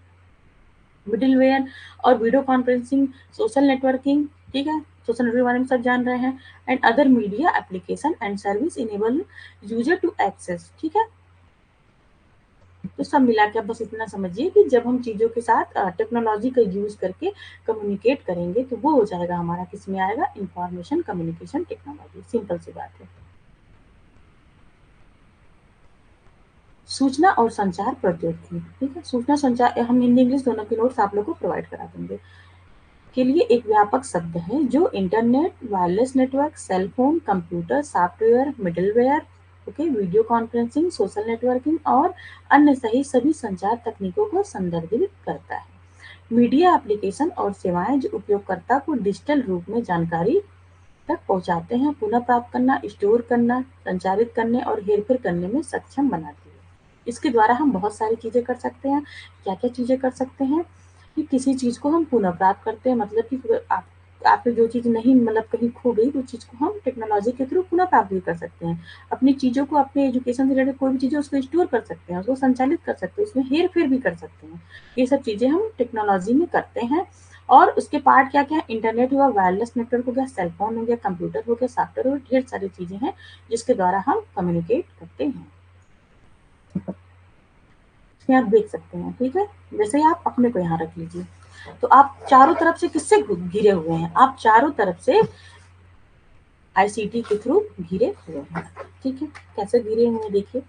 मिडिलवेयर और वीडियो कॉन्फ्रेंसिंग, सोशल नेटवर्किंग, ठीक है, सोशल नेटवर्क के बारे में सब जान रहे हैं। And other media application and service enable user to access. ठीक है, तो सब मिला के आप बस इतना समझिए कि जब हम चीजों के साथ टेक्नोलॉजी का यूज करके कम्युनिकेट करेंगे, तो वो हो जाएगा हमारा, किस में आएगा, इंफॉर्मेशन कम्युनिकेशन टेक्नोलॉजी। सिंपल सी बात है। सूचना और संचार प्रौद्योगिकी, ठीक है, सूचना संचार हम हिंदी इंग्लिश दोनों के नोट्स आप लोग को प्रोवाइड करा देंगे। के लिए एक व्यापक शब्द है जो internet, wireless network, cell phone, computer, software, middleware, okay, video conferencing, social networking और अन्य सही सभी संचार तकनीकों को संदर्भित करता है। मीडिया एप्लीकेशन और सेवाएं जो उपयोगकर्ता को डिजिटल रूप में जानकारी तक पहुंचाते हैं, पुनः प्राप्त करना, स्टोर करना, संचारित करने और हेरफेर करने में सक्षम बनाती है। इसके द्वारा हम बहुत सारी चीजें कर सकते हैं। क्या क्या चीजें कर सकते हैं, कि किसी चीज को हम पुनः प्राप्त करते हैं, मतलब कि आपकी जो चीज नहीं, मतलब कहीं खो गई, वो चीज को हम टेक्नोलॉजी के थ्रू पुनः प्राप्त भी कर सकते हैं। अपनी चीजों को, अपने एजुकेशन से रिलेटेड कोई भी चीजें, उसको स्टोर कर सकते हैं, उसको संचालित कर सकते हैं, उसमें हेर फेर भी कर सकते हैं। ये सब चीजें हम टेक्नोलॉजी में करते हैं। और उसके पार्ट क्या क्या है, इंटरनेट हुआ, वायरलेस नेटवर्क हो गया, सेल फोन हो गया, कंप्यूटर हो गया, सॉफ्टवेयर हो गया, ढेर सारी चीजें हैं जिसके द्वारा हम कम्युनिकेट करते हैं। इसमें आप देख सकते हैं, ठीक है, जैसे ही आप अपने को यहाँ रख लीजिए, तो आप चारों तरफ से किससे घिरे हुए हैं, आप चारों तरफ से आईसीटी के थ्रू घिरे हुए हैं। ठीक है, कैसे घिरे हुए हैं, देखिए,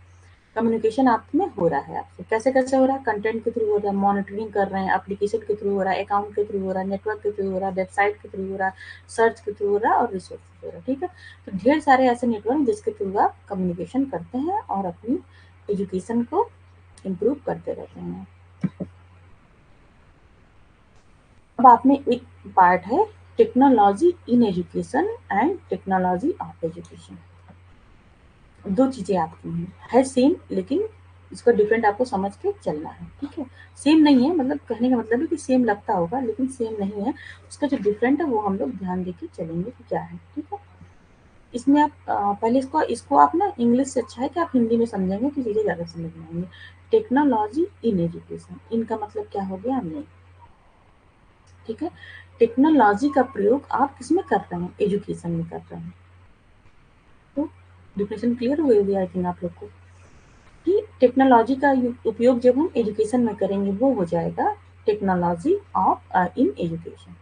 कम्युनिकेशन आप में हो रहा है, आपसे कैसे कैसे हो रहा है, कंटेंट के थ्रू हो रहा है, मॉनिटरिंग कर रहे हैं, एप्लीकेशन के थ्रू हो रहा है, अकाउंट के थ्रू हो रहा है, नेटवर्क के थ्रू हो रहा है, वेबसाइट के थ्रू हो रहा है, सर्च के थ्रू हो रहा है, और रिसोर्स के थ्रू हो रहा है। ठीक है, तो ढेर सारे ऐसे नेटवर्क जिसके थ्रू आप कम्युनिकेशन करते हैं और अपनी एजुकेशन को इम्प्रूव करते रहते हैं। अब आप में एक पार्ट है technology in education and technology of education. दो चीजें आपकी है सेम, लेकिन इसको डिफरेंट आपको समझ के चलना है। ठीक है, सेम नहीं है, मतलब कहने का मतलब है कि सेम लगता होगा, लेकिन सेम नहीं है। उसका जो डिफरेंट है वो हम लोग ध्यान देके चलेंगे कि क्या है। ठीक है, इसमें आप पहले इसको इसको आप ना इंग्लिश से अच्छा है कि आप हिंदी में समझेंगे तो चीज़ें ज़्यादा समझ में आएंगी। टेक्नोलॉजी इन एजुकेशन, इनका मतलब क्या हो गया नहीं, ठीक है। टेक्नोलॉजी का प्रयोग आप किसमें कर रहे हैं, एजुकेशन में कर रहे हैं। तो डिफिनेशन क्लियर हो गई आई थिंक आप लोग को कि टेक्नोलॉजी का उपयोग जब हम एजुकेशन में करेंगे वो हो जाएगा टेक्नोलॉजी ऑफ इन एजुकेशन।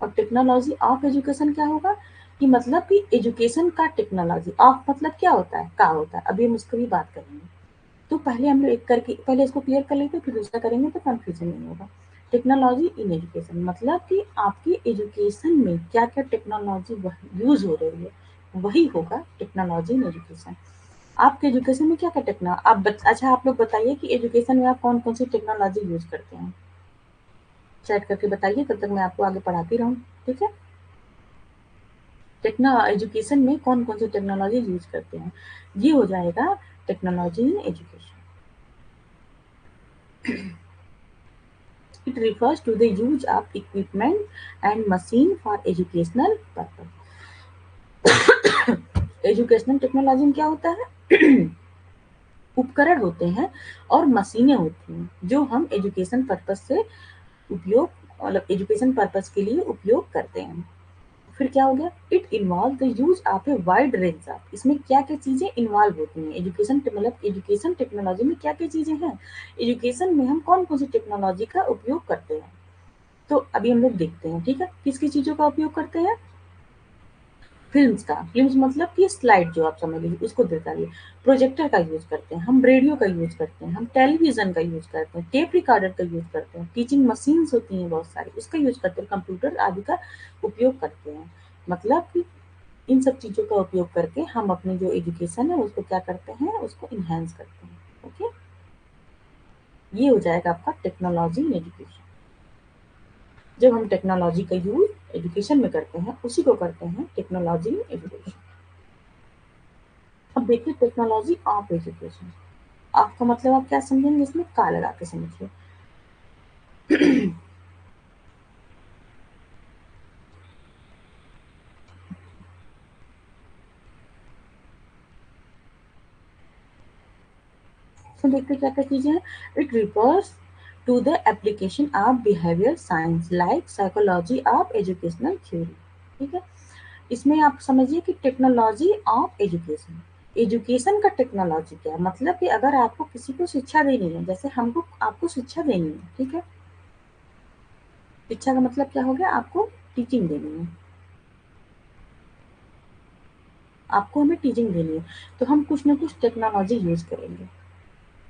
और टेक्नोलॉजी ऑफ एजुकेशन क्या होगा कि मतलब कि एजुकेशन का टेक्नोलॉजी ऑफ मतलब क्या होता है, का होता है, अभी हम उसको भी बात करेंगे। तो पहले हम लोग एक करके पहले इसको क्लियर कर लेते हैं, फिर दूसरा करेंगे तो कंफ्यूजन नहीं होगा। टेक्नोलॉजी इन एजुकेशन मतलब कि आपकी एजुकेशन में क्या क्या टेक्नोलॉजी यूज हो रही है वही होगा टेक्नोलॉजी इन एजुकेशन। आपके एजुकेशन में क्या क्या अच्छा आप लोग बताइए कि एजुकेशन में आप कौन कौन सी टेक्नोलॉजी यूज करते हैं, चैट करके बताइए, तब तक मैं आपको आगे पढ़ाती रहूँ, ठीक है। एजुकेशन में कौन कौन सी टेक्नोलॉजी यूज करते हैं, ये हो जाएगा technology in education. It refers to the use of equipment and machine for educational purpose. Educational technology में क्या होता है उपकरण होते हैं और मशीनें होती हैं जो हम एजुकेशन पर्पज से उपयोग मतलब एजुकेशन पर्पज के लिए उपयोग करते हैं। फिर क्या हो गया, it involve the use of a wide range of, इसमें क्या क्या चीजें इन्वॉल्व होती हैं एजुकेशन मतलब एजुकेशन टेक्नोलॉजी में क्या क्या चीजें हैं, एजुकेशन में हम कौन कौन सी टेक्नोलॉजी का उपयोग करते हैं। तो अभी हम लोग देखते हैं, ठीक है, किस किस चीजों का उपयोग करते हैं। फिल्म्स का, फिल्म्स मतलब कि स्लाइड जो आप समझ लीजिए उसको दिखाइए। प्रोजेक्टर का यूज करते हैं हम, रेडियो का यूज करते हैं हम, टेलीविजन का यूज करते हैं, टेप रिकॉर्डर का यूज करते हैं, टीचिंग मशीन्स होती हैं बहुत सारी उसका यूज करते हैं, कंप्यूटर आदि का उपयोग करते हैं। मतलब कि इन सब चीजों का उपयोग करके हम अपनी जो एजुकेशन है उसको क्या करते हैं, उसको इनहेंस करते हैं। ओके, ये हो जाएगा आपका टेक्नोलॉजी इन एजुकेशन। जब हम टेक्नोलॉजी का यूज एजुकेशन में करते हैं उसी को करते हैं टेक्नोलॉजी इन एजुकेशन। अब देखिए टेक्नोलॉजी ऑफ एजुकेशन, आपका मतलब आप क्या समझेंगे इसमें, का लगा के समझिए। तो देखते क्या क्या चीजें हैं, it refers to the application of behaviour science like psychology of educational theory, ठीक है। इसमें आप समझिए कि टेक्नोलॉजी ऑफ एजुकेशन, एजुकेशन का टेक्नोलॉजी क्या है, मतलब कि अगर आपको किसी को शिक्षा देनी है, जैसे हमको आपको शिक्षा देनी है, ठीक है, शिक्षा का मतलब क्या हो गया, आपको टीचिंग देनी है, आपको हमें टीचिंग देनी है, तो हम कुछ ना कुछ टेक्नोलॉजी यूज करेंगे,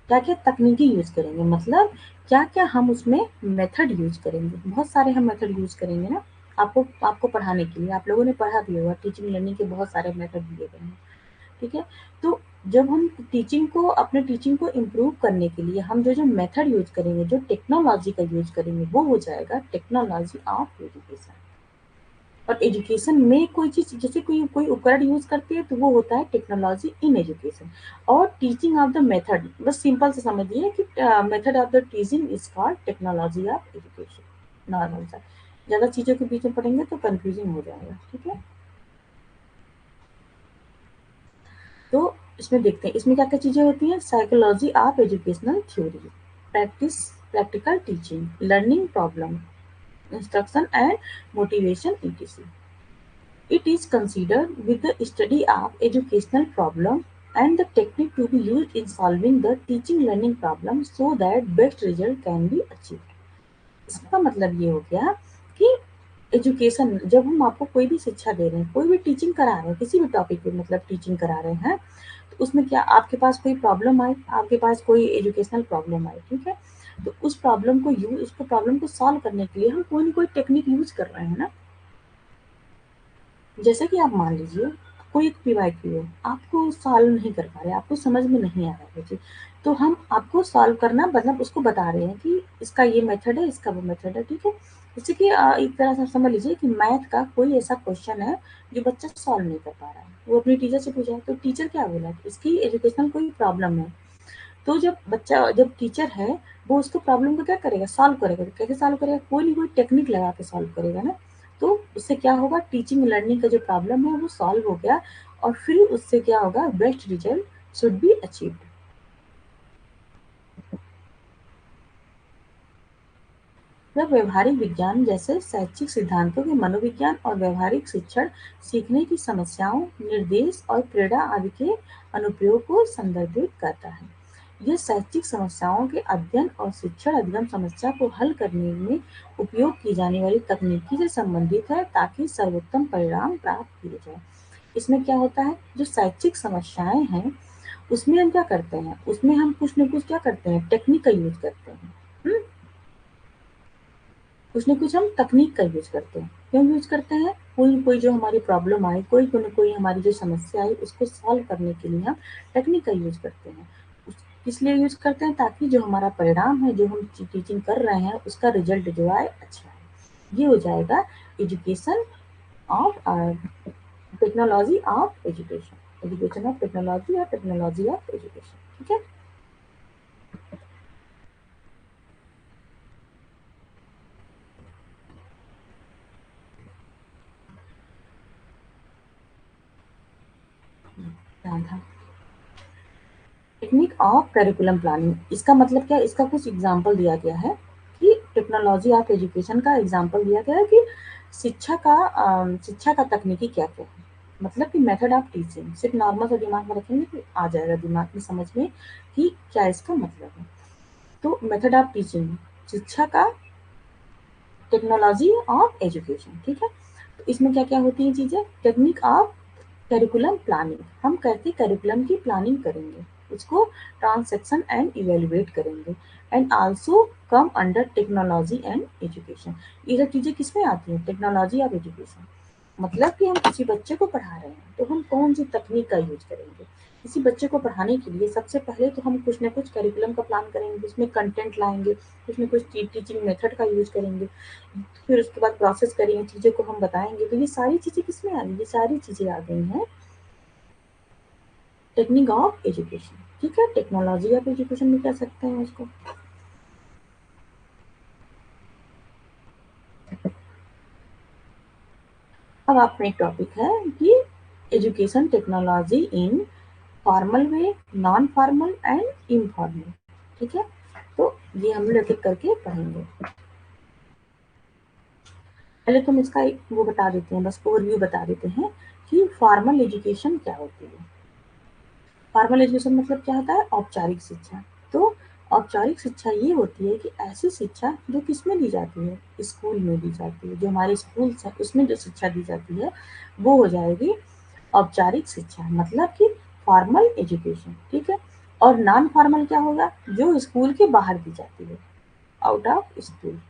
क्या क्या तकनीकी यूज करेंगे, मतलब क्या क्या हम उसमें मेथड यूज करेंगे, बहुत सारे हम मेथड यूज करेंगे ना। आपको आपको पढ़ाने के लिए आप लोगों ने पढ़ा भी होगा, टीचिंग लर्निंग के बहुत सारे मेथड दिए गए हैं, ठीक है। तो जब हम टीचिंग को अपने टीचिंग को इम्प्रूव करने के लिए हम जो जो मेथड यूज करेंगे, जो टेक्नोलॉजी का यूज करेंगे, वो हो जाएगा टेक्नोलॉजी ऑफ एजुकेशन। और एजुकेशन में कोई चीज जैसे कोई कोई उपकरण यूज करती है तो वो होता है टेक्नोलॉजी इन एजुकेशन। और टीचिंग ऑफ द मेथड, बस सिंपल से समझिए कि method of the teaching is called technology of education, normal सा। ज्यादा चीजों के बीच में पढ़ेंगे तो कंफ्यूजन हो जाएगा, ठीक है। तो इसमें देखते हैं इसमें क्या क्या चीजें होती हैं, psychology of educational theory, practice practical teaching, learning problem, instruction and motivation etc. It is considered with the study of educational problem and the technique to be used in solving the teaching learning problem so that best result can be achieved. इसका मतलब ये हो गया कि education जब हम आपको कोई भी शिक्षा दे रहे हैं, कोई भी टीचिंग करा रहे हैं, किसी भी टॉपिक पे मतलब टीचिंग करा रहे हैं, तो उसमें क्या आपके पास कोई प्रॉब्लम आई, आपके पास कोई एजुकेशनल प्रॉब्लम आई, ठीक है, तो उस प्रॉब्लम को यूज उसको प्रॉब्लम को सॉल्व करने के लिए हम कोई ना कोई टेक्निक यूज कर रहे हैं ना। जैसे कि आप मान लीजिए कोई एक पीवाईक्यू है, आपको सॉल्व नहीं कर पा रहे, आपको समझ में नहीं आ रहा है वो चीज़, तो हम आपको सॉल्व करना मतलब उसको बता रहे हैं कि इसका ये मेथड है, इसका वो मेथड है, ठीक है। जैसे कि एक तरह से समझ लीजिए कि मैथ का कोई ऐसा क्वेश्चन है जो बच्चा सॉल्व नहीं कर पा रहा है, वो अपनी टीचर से पूछा तो टीचर क्या बोला कि इसकी एजुकेशनल कोई प्रॉब्लम है। तो जब टीचर है वो उसको प्रॉब्लम को क्या करेगा, सॉल्व करेगा, तो कैसे सॉल्व करेगा, कोई ना कोई टेक्निक लगा के सॉल्व करेगा ना। तो उससे क्या होगा, टीचिंग लर्निंग का जो प्रॉब्लम है वो सॉल्व हो गया, और फिर उससे क्या होगा, best result should be achieved. जब व्यवहारिक विज्ञान जैसे शैक्षिक सिद्धांतों के मनोविज्ञान और व्यवहारिक शिक्षण सीखने की समस्याओं, निर्देश और प्रेरणा आदि के अनुप्रयोग को संदर्भित करता है। यह शैक्षिक समस्याओं के अध्ययन और शिक्षण अधिगम समस्या को हल करने में उपयोग की जाने वाली तकनीकी से संबंधित है, ताकि सर्वोत्तम परिणाम प्राप्त किए जाए। इसमें क्या होता है, जो शैक्षिक समस्याएं हैं उसमें हम क्या करते हैं, उसमें हम कुछ न कुछ क्या करते हैं, टेक्निक का यूज करते हैं। हम्म? कुछ न कुछ हम तकनीक का यूज करते हैं। क्यों यूज करते हैं, कोई कोई जो हमारी प्रॉब्लम आए, कोई कोई न कोई हमारी जो समस्या आई उसको सॉल्व करने के लिए हम टेक्निक का यूज करते हैं। किस लिए यूज करते हैं, ताकि जो हमारा परिणाम है, जो हम टीचिंग कर रहे हैं, उसका रिजल्ट जो आए अच्छा है। ये हो जाएगा education of technology of education, education of technology और टेक्नोलॉजी ऑफ एजुकेशन। ठीक है। ध्यान था। टेक्निक ऑफ करिकुलम प्लानिंग, इसका मतलब क्या है, इसका कुछ एग्जाम्पल दिया गया है कि टेक्नोलॉजी ऑफ एजुकेशन का एग्जाम्पल दिया गया है कि शिक्षा का तकनीकी क्या क्या है। मतलब कि मेथड ऑफ टीचिंग, सिर्फ नॉर्मल सा दिमाग में रखेंगे कि आ जाएगा दिमाग में समझ में कि क्या इसका मतलब है। तो मेथड ऑफ टीचिंग, शिक्षा का, टेक्नोलॉजी ऑफ एजुकेशन। ठीक है। तो इसमें क्या क्या होती हैं चीजें, टेक्निक ऑफ करिकुलम प्लानिंग, हम कैसे करिकुलम की प्लानिंग करेंगे, उसको ट्रांससेक्शन एंड इवेल्युएट करेंगे, and also come under technology and education. ये सब चीजें किसमें आती हैं, टेक्नोलॉजी ऑफ एजुकेशन। मतलब कि हम किसी बच्चे को पढ़ा रहे हैं तो हम कौन सी तकनीक का यूज करेंगे। किसी बच्चे को पढ़ाने के लिए सबसे पहले तो हम कुछ ना कुछ करिकुलम का प्लान करेंगे, उसमें कंटेंट लाएंगे, कुछ ना कुछ टीचिंग मेथड का यूज करेंगे, फिर उसके बाद प्रोसेस करेंगे, चीज़ों को हम बताएंगे। तो ये सारी चीज़ें किसमें आ गई, ये सारी चीज़ें आ गई हैं टेक्निक ऑफ एजुकेशन। ठीक है, टेक्नोलॉजी ऑफ एजुकेशन भी कह सकते हैं उसको। अब आपका एक टॉपिक है कि education technology in formal way, non formal and informal. ठीक है, तो ये हम लोग एक एक करके पढ़ेंगे। पहले तो हम इसका एक वो बता देते हैं, बस ओवरव्यू बता देते हैं कि फॉर्मल एजुकेशन क्या होती है। फॉर्मल एजुकेशन मतलब क्या होता है, औपचारिक शिक्षा। तो औपचारिक शिक्षा ये होती है कि ऐसी शिक्षा जो किसमें दी जाती है, स्कूल में दी जाती है, जो हमारे स्कूल है उसमें जो शिक्षा दी जाती है वो हो जाएगी औपचारिक शिक्षा, मतलब कि फॉर्मल एजुकेशन। ठीक है। और नॉन फॉर्मल क्या होगा, जो स्कूल के बाहर दी जाती है, out of school.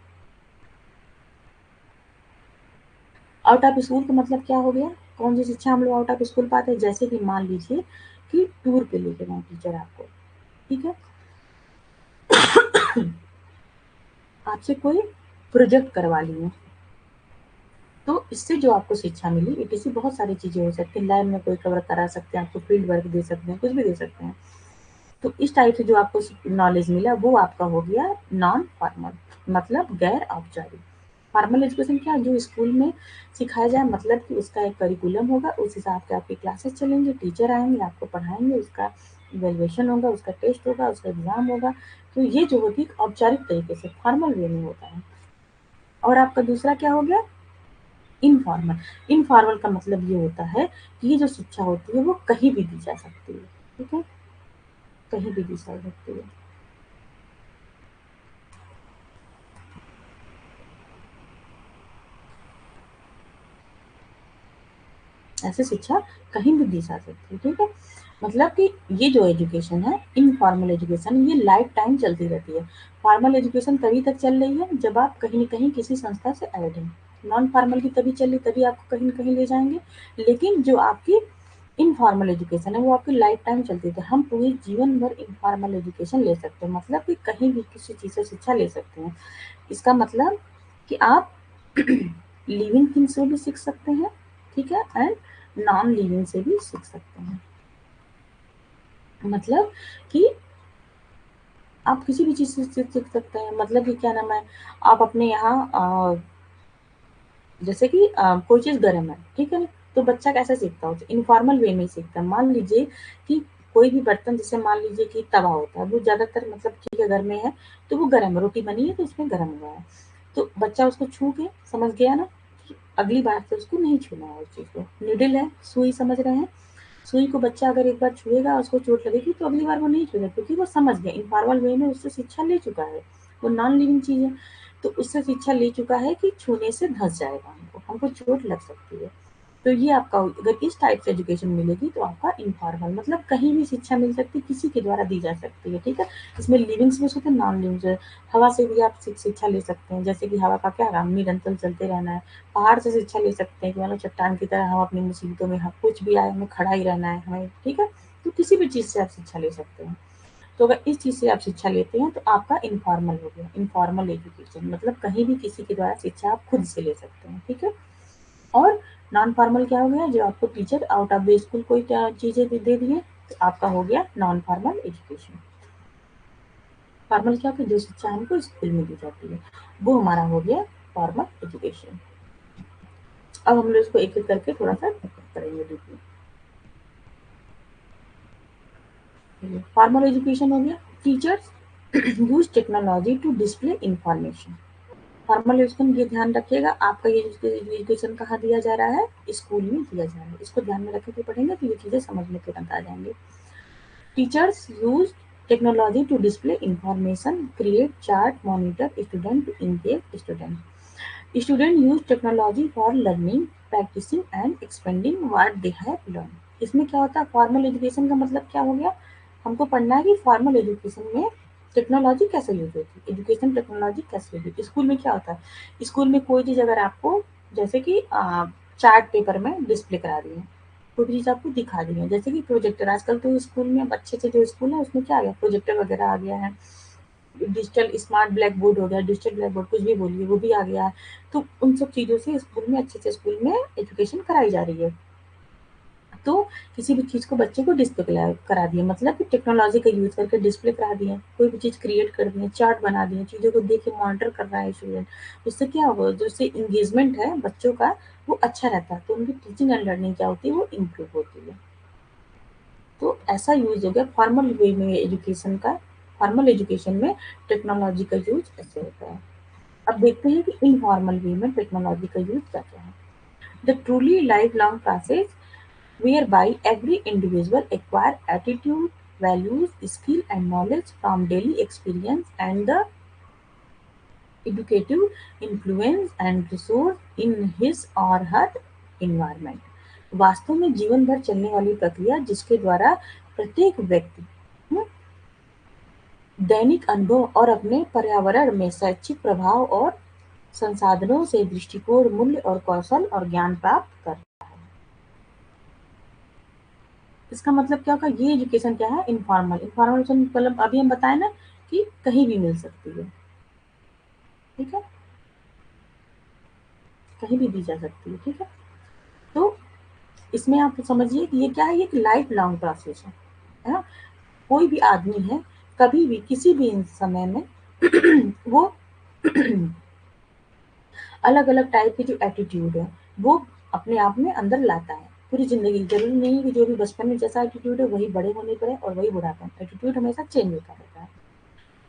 Out of school का मतलब क्या हो गया, कौन सी शिक्षा हम लोग आउट ऑफ स्कूल पाते हैं, जैसे कि मान लीजिए कि टूर पे लेके गए टीचर आपको। ठीक है। आपसे कोई प्रोजेक्ट करवा लिए, तो इससे जो आपको शिक्षा मिली, इसी बहुत सारी चीजें हो सकती है, लैब में कोई कवर करा सकते हैं, आपको फील्ड वर्क दे सकते हैं, कुछ भी दे सकते हैं। तो इस टाइप से जो आपको नॉलेज मिला वो आपका हो गया नॉन फॉर्मल, मतलब गैर औपचारिक। फॉर्मल एजुकेशन क्या है, जो स्कूल में सिखाया जाए, मतलब कि उसका एक करिकुलम होगा, उस हिसाब से आपकी क्लासेस चलेंगे, टीचर आएंगे आपको पढ़ाएंगे, उसका इवेल्युएशन होगा, उसका टेस्ट होगा, उसका एग्जाम होगा। तो ये जो होती है औपचारिक तरीके से फॉर्मल वे में होता है। और आपका दूसरा क्या हो गया, इनफॉर्मल। इनफॉर्मल का मतलब ये होता है कि ये जो शिक्षा होती है वो कहीं भी दी जा सकती है। ठीक है, कहीं भी दी जा सकती है। ऐसे शिक्षा कहीं भी दी जा सकती है। ठीक है, मतलब कि ये जो एजुकेशन है, इनफॉर्मल एजुकेशन, ये लाइफ टाइम चलती रहती है। फॉर्मल एजुकेशन तभी तक चल रही है जब आप कहीं न कहीं किसी संस्था से ऐड हैं। नॉन फॉर्मल की तभी चल रही, तभी आपको कहीं न कहीं ले जाएँगे। लेकिन जो आपकी इनफॉर्मल एजुकेशन है वो आपकी लाइफ टाइम चलती है। हम पूरे जीवन भर इनफॉर्मल एजुकेशन ले सकते हैं, मतलब कि कहीं भी किसी चीज़ से शिक्षा ले सकते हैं। इसका मतलब कि आप लिविंग थिंग से भी सीख सकते हैं, ठीक है, एंड नॉन लिविंग से भी सीख सकते हैं। मतलब कि आप किसी भी चीज़ से सीख सीख सकते हैं, मतलब कि क्या नाम है, आप अपने यहाँ जैसे कि कोई चीज़ गर्म है, ठीक है ना? तो बच्चा कैसे सीखता है? इनफॉर्मल वे में सीखता है। मान लीजिए कि कोई भी बर्तन, जैसे मान लीजिए कि तवा होता है, वो ज़्यादातर मतलब ठीक है घर में है, तो वो गर्म है, रोटी बनी है तो उसमें गर्म हुआ है। तो बच्चा उसको छू के समझ गया ना कि अगली बार से उसको नहीं छूना है उस चीज़ को। नीडल है, सुई समझ रहे हैं? सुई को बच्चा अगर एक बार छुएगा, उसको चोट लगेगी तो अगली बार वो नहीं छुएगा, क्योंकि वो समझ गया, इनफॉर्मल वे में उससे शिक्षा ले चुका है। वो नॉन लिविंग चीज़ है, तो उससे शिक्षा ले चुका है कि छूने से धँस जाएगा हमको चोट लग सकती है। तो ये आपका, अगर इस टाइप से एजुकेशन मिलेगी तो आपका इनफॉर्मल, मतलब कहीं भी शिक्षा मिल सकती है, किसी के द्वारा दी जा सकती है, ठीक है? इसमें लिविंग्स भी होते हैं, नॉन लिविंग्स। हवा से भी आप शिक्षा ले सकते हैं, जैसे कि हवा का क्या काम, निरंतर चलते रहना है। पहाड़ से शिक्षा ले सकते हैं कि मानो चट्टान की तरह हम अपनी मुसीबतों में, कुछ भी आए हमें खड़ा ही रहना है हमें, ठीक है? तो किसी भी चीज़ से आप शिक्षा ले सकते हैं। तो अगर इस चीज़ से आप शिक्षा लेते हैं तो आपका इनफॉर्मल हो गया, इनफॉर्मल एजुकेशन, मतलब कहीं भी किसी के द्वारा शिक्षा आप खुद से ले सकते हैं, ठीक है? और नॉन फॉर्मल क्या हो गया, जो आपको teacher out of the school कोई क्या चीज़ें दे दिए, तो आपका हो गया नॉन फॉर्मल एजुकेशन। फॉर्मल क्या होता है, जो शिक्षा हमको स्कूल में दी जाती है, वो हमारा हो गया फॉर्मल एजुकेशन। अब हम लोग इसको एक एक करके थोड़ा सा करेंगे डीपली। फॉर्मल एजुकेशन हो गया, teachers use technology to display information. Formal education, ये ध्यान रखिएगा, आपका ये एजुकेशन कहाँ दिया जा रहा है, स्कूल में दिया जा रहा है। इसको ध्यान में रख के पढ़ेंगे तो ये चीज़ें समझ में तुरंत आ जाएंगी। Teachers use technology to display information, create chart, monitor student to engage student. Student use technology for learning, practicing and expanding what they have learned. इसमें क्या होता है, फॉर्मल एजुकेशन का मतलब क्या हो गया, हमको पढ़ना है कि फॉर्मल एजुकेशन में टेक्नोलॉजी कैसे यूज होती है, एजुकेशन टेक्नोलॉजी कैसे यूज होती है। स्कूल में क्या होता है, स्कूल में कोई चीज़ अगर आपको, जैसे कि चार्ट पेपर में डिस्प्ले करा रही है, कोई भी चीज़ आपको दिखा रही है, जैसे कि प्रोजेक्टर, आजकल तो स्कूल में अच्छे से जो स्कूल है उसमें क्या आ गया, प्रोजेक्टर वगैरह आ गया है, डिजिटल स्मार्ट ब्लैक बोर्ड हो गया, डिजिटल ब्लैक बोर्ड कुछ भी बोलिए वो भी आ गया है। तो उन सब चीज़ों से स्कूल में, अच्छे से स्कूल में एजुकेशन कराई जा रही है। तो किसी भी चीज़ को बच्चे को डिस्प्ले करा दिया, मतलब कि टेक्नोलॉजी का यूज़ करके डिस्प्ले करा दिए, कोई भी चीज़ क्रिएट कर दिए, चार्ट बना दिए, चीज़ों को देख के मॉनिटर कर रहा है स्टूडेंट। उससे क्या होगा, जो उससे इंगेजमेंट है बच्चों का, वो अच्छा रहता है, तो उनकी टीचिंग एंड लर्निंग क्या होती है, वो इम्प्रूव होती है। तो ऐसा यूज़ हो गया फॉर्मल वे में एजुकेशन का। फॉर्मल एजुकेशन में टेक्नोलॉजी का यूज़ ऐसे होता है। अब देखते हैं कि इनफॉर्मल वे में टेक्नोलॉजी का यूज़ क्या क्या है। The truly life long process whereby every individual acquire attitude, values, skill and knowledge from daily experience and the educative influence and resource in his or her environment। वास्तव में जीवन भर चलने वाली प्रक्रिया जिसके द्वारा प्रत्येक व्यक्ति दैनिक अनुभव और अपने पर्यावरण में शैक्षिक प्रभाव और संसाधनों से दृष्टिकोण, मूल्य और कौशल और ज्ञान प्राप्त कर। इसका मतलब क्या होगा, ये एजुकेशन क्या है, इनफॉर्मल। इनफॉर्मल मतलब अभी हम बताए ना कि कहीं भी मिल सकती है, ठीक है, कहीं भी दी जा सकती है, ठीक है। तो इसमें आप समझिए कि ये क्या है, ये एक लाइफ लॉन्ग प्रोसेस है ना? कोई भी आदमी है, कभी भी किसी भी समय में वो अलग अलग टाइप की जो एटीट्यूड है वो अपने आप में अंदर लाता है पूरी जिंदगी। जरूरी नहीं है कि जो भी बचपन में जैसा एटीट्यूड है वही बड़े होने पर है और वही बुढ़ापा में, एटीट्यूड हमेशा चेंज होता रहता है।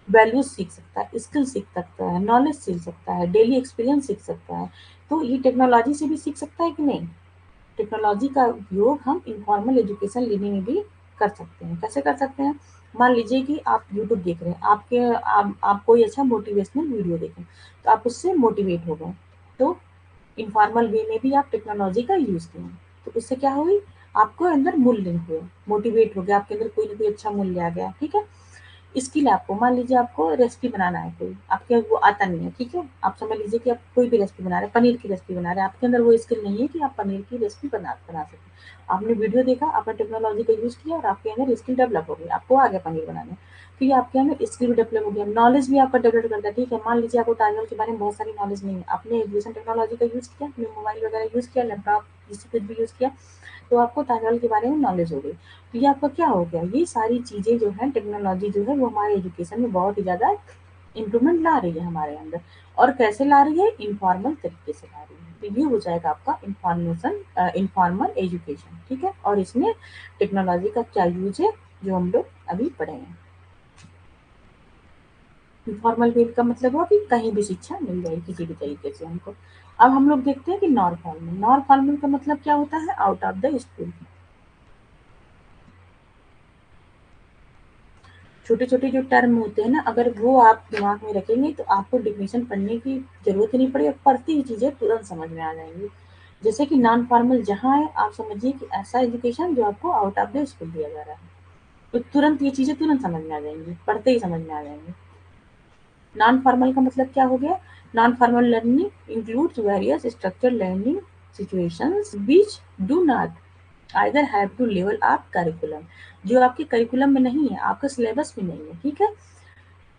वैल्यूज सीख सकता है, स्किल सीख सकता है, नॉलेज सीख सकता है, डेली एक्सपीरियंस सीख सकता है। तो ये टेक्नोलॉजी से भी सीख सकता है कि नहीं? टेक्नोलॉजी का उपयोग हम इनफॉर्मल एजुकेशन लेने में भी कर सकते हैं। कैसे कर सकते हैं? मान लीजिए कि आप यूट्यूब देख रहे हैं, आप कोई अच्छा मोटिवेशनल वीडियो देखें, तो आप उससे मोटिवेट हो गए, तो इनफॉर्मल वे में भी आप टेक्नोलॉजी का यूज किए, तो उससे क्या हुई, आपको अंदर मूल्य हुए, मोटिवेट हो गया, आपके अंदर कोई ना कोई अच्छा मूल्य आ गया, ठीक है। स्किल आपको, मान लीजिए आपको रेसिपी बनाना है, कोई आपके वो आता नहीं है, ठीक है, आप समझ लीजिए कि आप कोई भी रेसिपी बना रहे हैं, पनीर की रेसिपी बना रहे हैं, आपके अंदर वो स्किल नहीं है कि आप पनीर की रेसिपी बना सकें। आपने वीडियो देखा, आपने टेक्नोलॉजी का यूज किया और आपके अंदर स्किल डेवलप हो गई, आपको आ गया पनीर बनाने। तो ये आपके अंदर स्किल भी डेवलप हो गया, नॉलेज भी आपका डेवलप करता है, ठीक है। मान लीजिए आपको ताजमहल के बारे में बहुत सारी नॉलेज नहीं है, आपने एजुकेशन टेक्नोलॉजी का यूज किया, आपने मोबाइल वगैरह यूज किया, लैपटॉप जिससे कुछ भी यूज किया, तो आपको ताजमहल के बारे में नॉलेज हो गई। तो ये आपका क्या हो गया, ये सारी चीज़ें जो है, टेक्नोलॉजी जो है वो हमारे एजुकेशन में बहुत ही ज़्यादा इम्प्रूवमेंट ला रही है हमारे अंदर। और कैसे ला रही है, इनफॉर्मल तरीके से ला रही है। ये हो जाएगा आपका इन्फॉर्मल एजुकेशन, ठीक है। और इसमें टेक्नोलॉजी का क्या यूज है जो हम लोग अभी पढ़ेंगे। इनफॉर्मल वे का मतलब हुआ कि कहीं भी शिक्षा मिल जाएगी किसी भी तरीके से हमको। अब हम लोग देखते हैं कि नॉन फॉर्मल, नॉन फॉर्मल का मतलब क्या होता है, आउट ऑफ द स्कूल। छोटे छोटे जो टर्म होते हैं ना, अगर वो आप दिमाग में रखेंगे तो आपको डिफिनेशन पढ़ने की जरूरत ही नहीं पड़ेगी, पढ़ती ही चीजें तुरंत समझ में आ जाएंगी। जैसे कि नॉन फॉर्मल जहाँ है, आप समझिए कि ऐसा एजुकेशन जो आपको आउट ऑफ द स्कूल दिया जा रहा है, तो तुरंत ये चीजें तुरंत समझ में आ जाएंगी, पढ़ते ही समझ में आ जाएंगी। नॉन फॉर्मल का मतलब क्या हो गया, non formal learning includes various structured learning situations which do not either have to level up curriculum, जो आपके करिकुलम में नहीं है, आपका सिलेबस में नहीं है, ठीक है।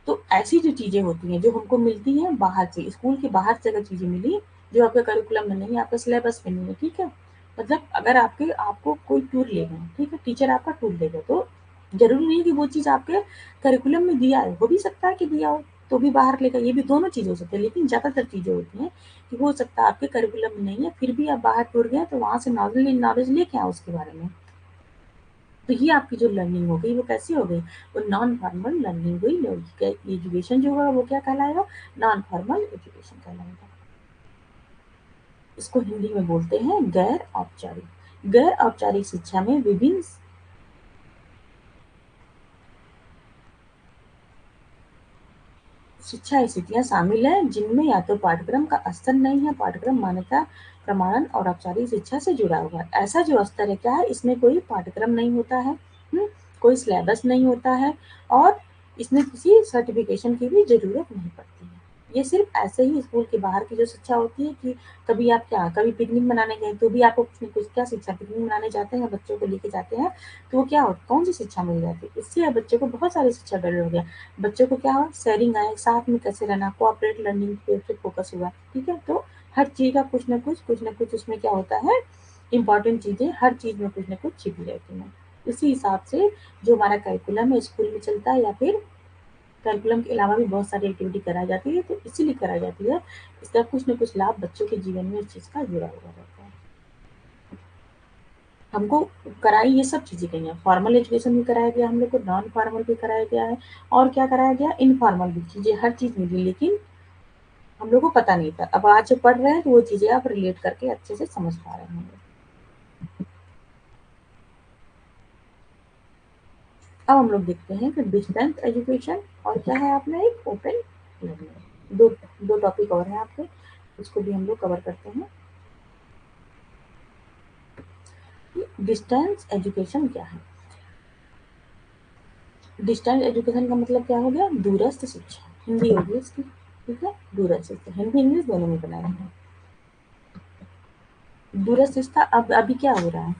तो ऐसी जो चीजें होती हैं जो हमको मिलती हैं बाहर से, स्कूल के बाहर से अगर चीजें मिली जो आपके करिकुलम में नहीं है, आपके सिलेबस में नहीं है, ठीक है। मतलब अगर आपको कोई टूर ले गए, ठीक है, टीचर आपका टूर ले गए, तो जरूरी नहीं कि वो चीज आपके करिकुलम में दिया है, हो भी सकता है कि दिया हो तो भी बाहर ले गए, ये भी दोनों चीजें हो सकती है। लेकिन ज्यादातर चीजें होती हैं कि हो सकता है आपके करिकुलम में नहीं है, फिर भी आप बाहर टूर गए तो वहां से नॉलेज नॉलेज लेके आए उसके बारे में। तो ये आपकी जो लर्निंग हो गई वो कैसी हो गई, वो नॉन फॉर्मल लर्निंग हुई। एजुकेशन जो होगा वो क्या कहलाएगा, नॉन फॉर्मल एजुकेशन कहलाएगा। इसको हिंदी में बोलते हैं गैर औपचारिक। गैर औपचारिक शिक्षा में विभिन्न शिक्षा स्थितियां शामिल हैं जिनमें या तो पाठ्यक्रम का स्तर नहीं है, पाठ्यक्रम मान्यता प्रमाणन और औपचारिक शिक्षा से जुड़ा हुआ है। ऐसा जो स्तर है क्या है, इसमें कोई पाठ्यक्रम नहीं होता है, कोई सिलेबस नहीं होता है, और इसमें किसी सर्टिफिकेशन की भी जरूरत नहीं पड़ती है। ये सिर्फ ऐसे ही स्कूल के बाहर की जो शिक्षा होती है कि कभी आप क्या कभी पिकनिक मनाने गए तो भी आपको कुछ न कुछ क्या शिक्षा, पिकनिक मनाने जाते हैं बच्चों को लेके जाते हैं, तो वो क्या हो, कौन सी शिक्षा मिल जाती है, इससे बच्चों को बहुत सारी शिक्षा डल हो गया। बच्चों को क्या हो, शेयरिंग आए, साथ में कैसे रहना, कोऑपरेट लर्निंग पे फोकस हुआ, ठीक है। तो हर चीज का कुछ ना कुछ उसमें क्या होता है, इंपॉर्टेंट चीजें हर चीज में कुछ ना कुछ छिपी रहती हैं। उसी हिसाब से जो हमारा करिकुलम है स्कूल में चलता है, या फिर करिकुलम के अलावा भी बहुत सारी एक्टिविटी कराई जाती है, तो इसीलिए कराई जाती है, इसका कुछ न कुछ लाभ बच्चों के जीवन में इस चीज का जुड़ा हुआ रहता है। हमको कराई ये सब चीजें गई हैं, फॉर्मल एजुकेशन भी कराया गया हम लोग को, नॉन फॉर्मल भी कराया गया है, और क्या कराया गया, इनफॉर्मल भी चीजें, हर चीज मिली, लेकिन हम लोग को पता नहीं था। अब आज जो पढ़ रहे हैं तो वो चीजें आप रिलेट करके अच्छे से समझ पा रहे हैं। अब हम लोग देखते हैं कि डिस्टेंस एजुकेशन और क्या है, आपने एक ओपन लर्निंग, दो दो टॉपिक और हैं आपके, उसको भी हम लोग कवर करते हैं। डिस्टेंस एजुकेशन क्या है, डिस्टेंस एजुकेशन का मतलब क्या हो गया, दूरस्थ शिक्षा, हिंदी होगी इसकी, ठीक है। दूरस्थ शिक्षा हिंदी इंग्लिश दोनों में बनाया है। दूरस्थ शिक्षा अब अभी क्या हो रहा है,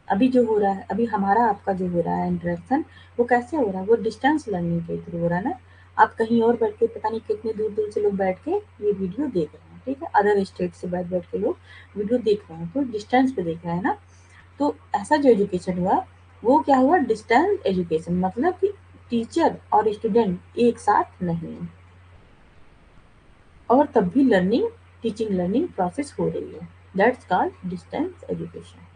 अभी जो हो रहा है, अभी हमारा आपका जो हो रहा है इंटरेक्शन, वो कैसे हो रहा है, वो डिस्टेंस लर्निंग के थ्रू हो रहा है ना। आप कहीं और बैठ के, पता नहीं कितने दूर दूर से लोग बैठ के ये वीडियो देख रहे हैं, ठीक है, अदर स्टेट से बैठ बैठ के लोग वीडियो देख रहे हैं, तो डिस्टेंस पे देख रहे हैं ना। तो ऐसा जो एजुकेशन हुआ वो क्या हुआ, डिस्टेंस एजुकेशन, मतलब कि टीचर और स्टूडेंट एक साथ नहीं है, और तब भी लर्निंग टीचिंग लर्निंग प्रोसेस हो रही है, दैट्स कॉल्ड डिस्टेंस एजुकेशन।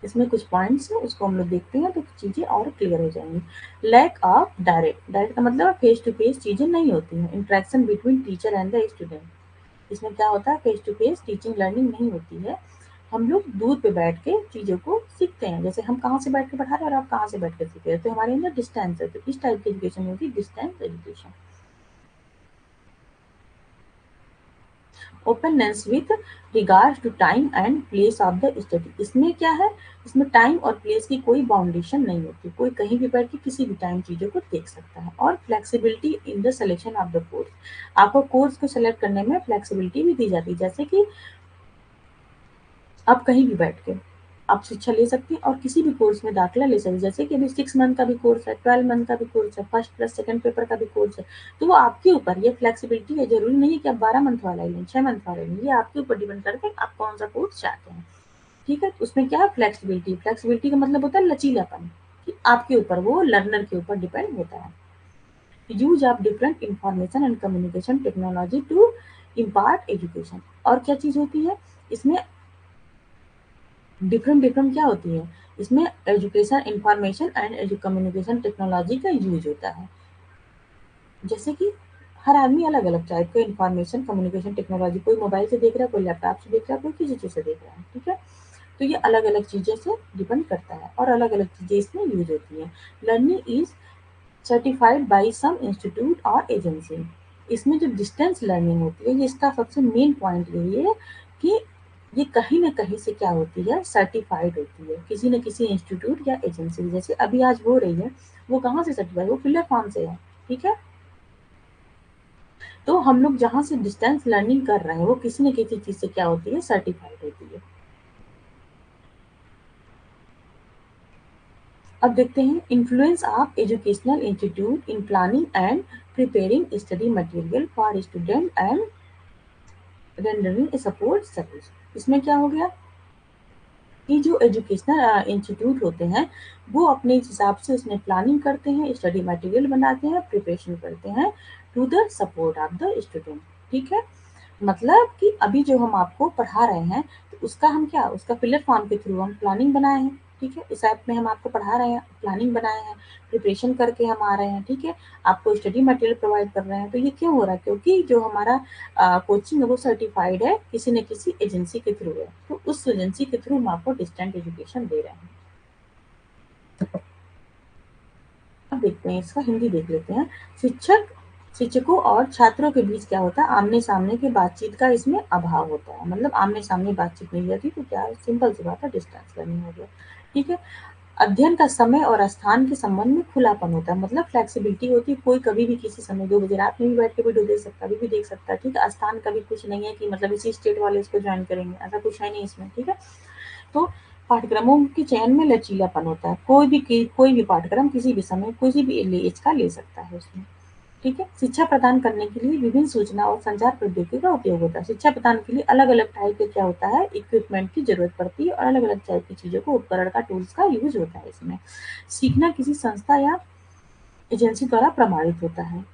इसमें कुछ पॉइंट्स हैं, उसको हम लोग देखते हैं तो चीजें और क्लियर हो जाएंगी। लैक ऑफ डायरेक्ट, डायरेक्ट का मतलब फेस टू फेस चीजें नहीं होती हैं, interaction between teacher and the student. इसमें क्या होता है, face to face teaching learning नहीं होती है, हम लोग दूर पे बैठ के चीजों को सीखते हैं, जैसे हम कहाँ से बैठ के पढ़ा रहे हैं और आप कहाँ से बैठ के सीख रहे हैं, तो हमारे अंदर डिस्टेंस है, तो इस टाइप की एजुकेशन होगी distance education. Openness with regard to time and place of the study, इसमें क्या है, इसमें टाइम और प्लेस की कोई बाउंडेशन नहीं होती, कोई कहीं भी बैठ के किसी भी टाइम चीजों को देख सकता है। और flexibility in the selection of the course, आपको कोर्स को सिलेक्ट करने में फ्लेक्सिबिलिटी भी दी जाती है, जैसे कि आप कहीं भी बैठ के आप शिक्षा ले सकते हैं और किसी भी कोर्स में दाखिला ले सकते हैं, जैसे कि अभी 6 मंथ का भी कोर्स है, 12 मंथ का भी कोर्स है, फर्स्ट प्लस सेकंड पेपर का भी कोर्स है, तो वो आपके ऊपर, ये फ्लेक्सिबिलिटी है, जरूरी नहीं है कि आप 12 मंथ वाला ही लें, 6 मंथ वाला लें, ये आपके ऊपर डिपेंड करता है आप कौन सा कोर्स चाहते हैं, ठीक है। तो उसमें क्या है, फ्लेक्सिबिलिटी, फ्लेक्सिबिलिटी का मतलब होता है लचीलापन, कि आपके ऊपर, वो लर्नर के ऊपर डिपेंड होता है। Use of different information and communication technology to impart education, और क्या चीज़ होती है इसमें, डिफरेंट क्या होती है इसमें, education information and communication technology का यूज होता है। जैसे कि हर आदमी अलग अलग टाइप का इंफॉर्मेशन कम्युनिकेशन टेक्नोलॉजी, कोई मोबाइल से देख रहा है, कोई लैपटॉप से देख रहा है, कोई किसी चीज़ से देख रहा है, ठीक है। तो ये अलग अलग चीज़ों से डिपेंड करता है और अलग अलग चीज़ें इसमें यूज होती हैं। Learning is certified by some institute और एजेंसी। इसमें जो डिस्टेंस लर्निंग होती है, ये इसका सबसे मेन पॉइंट यही है कि ये कहीं न कहीं से क्या होती है, सर्टिफाइड होती है किसी न किसी इंस्टीट्यूट या एजेंसी से। जैसे अभी आज हो रही है, वो कहाँ से सर्टिफाइड, वो फिलर फॉर्म से है, ठीक है। तो हम लोग जहाँ से डिस्टेंस लर्निंग कर रहे हैं, वो किसी न किसी चीज़ से क्या होती है, सर्टिफाइड होती है। अब देखते हैं influence of educational institute in planning and preparing study material for student and rendering a support service. इसमें क्या हो गया कि जो एजुकेशनल इंस्टीट्यूट होते हैं, वो अपने हिसाब से उसमें प्लानिंग करते हैं, स्टडी मटेरियल बनाते हैं, प्रिपरेशन करते हैं to the support of the student, ठीक है। मतलब कि अभी जो हम आपको पढ़ा रहे हैं, तो उसका हम क्या, उसका पिलर फॉर्म के थ्रू हम प्लानिंग बनाए हैं, ठीक है। इस ऐप में हम आपको पढ़ा रहे हैं, प्लानिंग बनाए हैं, प्रिपरेशन करके हम आ रहे हैं, ठीक है। आपको स्टडी मटेरियल प्रोवाइड कर रहे हैं। तो ये क्यों हो रहा है, क्योंकि जो हमारा कोचिंग है वो सर्टिफाइड है किसी न किसी एजेंसी के थ्रू है, तो उस एजेंसी के थ्रू हम आपको डिस्टेंट एजुकेशन दे रहे हैं। अब देखते हैं इसका हिंदी देख लेते हैं। शिक्षक शिक्षकों और छात्रों के बीच क्या होता है, आमने सामने की बातचीत का इसमें अभाव होता है। मतलब आमने सामने बातचीत नहीं होती, तो क्या सिंपल सी बात है, डिस्टेंस लर्निंग हो गया, ठीक है। अध्ययन का समय और स्थान के संबंध में खुलापन होता है, मतलब फ्लेक्सिबिलिटी होती है, कोई कभी भी किसी समय 2 बजे रात में भी बैठ के वीडियो देख सकता है, अभी भी देख सकता है, ठीक है। स्थान का भी कुछ नहीं है कि मतलब इसी स्टेट वाले इसको ज्वाइन करेंगे, ऐसा कुछ है नहीं इसमें, ठीक है। तो पाठ्यक्रमों के चयन में लचीलापन होता है, कोई भी पाठ्यक्रम किसी भी समय किसी भी एज का ले सकता है उसमें, ठीक है। शिक्षा प्रदान करने के लिए विभिन्न सूचना और संचार प्रौद्योगिकी का उपयोग होता है। शिक्षा प्रदान के लिए अलग अलग टाइप के क्या होता है, इक्विपमेंट की जरूरत पड़ती है और अलग अलग टाइप की चीजों को, उपकरण का, टूल्स का यूज होता है इसमें। सीखना किसी संस्था या एजेंसी द्वारा प्रमाणित होता है।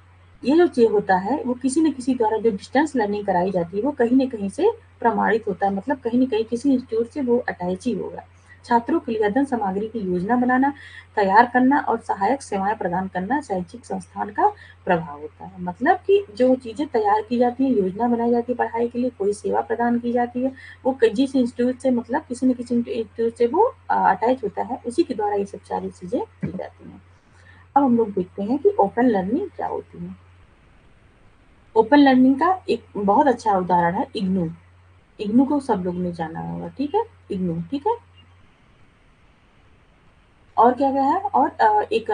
ये जो चीज होता है, वो किसी न किसी द्वारा जो डिस्टेंस लर्निंग कराई जाती है, वो कहीं न कहीं से प्रमाणित होता है, मतलब कहीं न कहीं किसी इंस्टीट्यूट से वो अटैच ही होगा। छात्रों के लिए अध्ययन सामग्री की योजना बनाना, तैयार करना और सहायक सेवाएँ प्रदान करना शैक्षिक संस्थान का प्रभाव होता है। मतलब कि जो चीज़ें तैयार की जाती हैं, योजना बनाई जाती है पढ़ाई के लिए, कोई सेवा प्रदान की जाती है, वो जिस इंस्टीट्यूट से, मतलब किसी न किसी इंस्टीट्यूट से वो अटैच होता है, उसी के द्वारा ये सब सारी चीज़ें की जाती हैं। अब हम लोग देखते हैं कि ओपन लर्निंग क्या होती है। ओपन लर्निंग का एक बहुत अच्छा उदाहरण है इग्नू। इग्नू को सब लोग ने जाना होगा, ठीक है, इग्नू, ठीक है। और क्या क्या है, और एक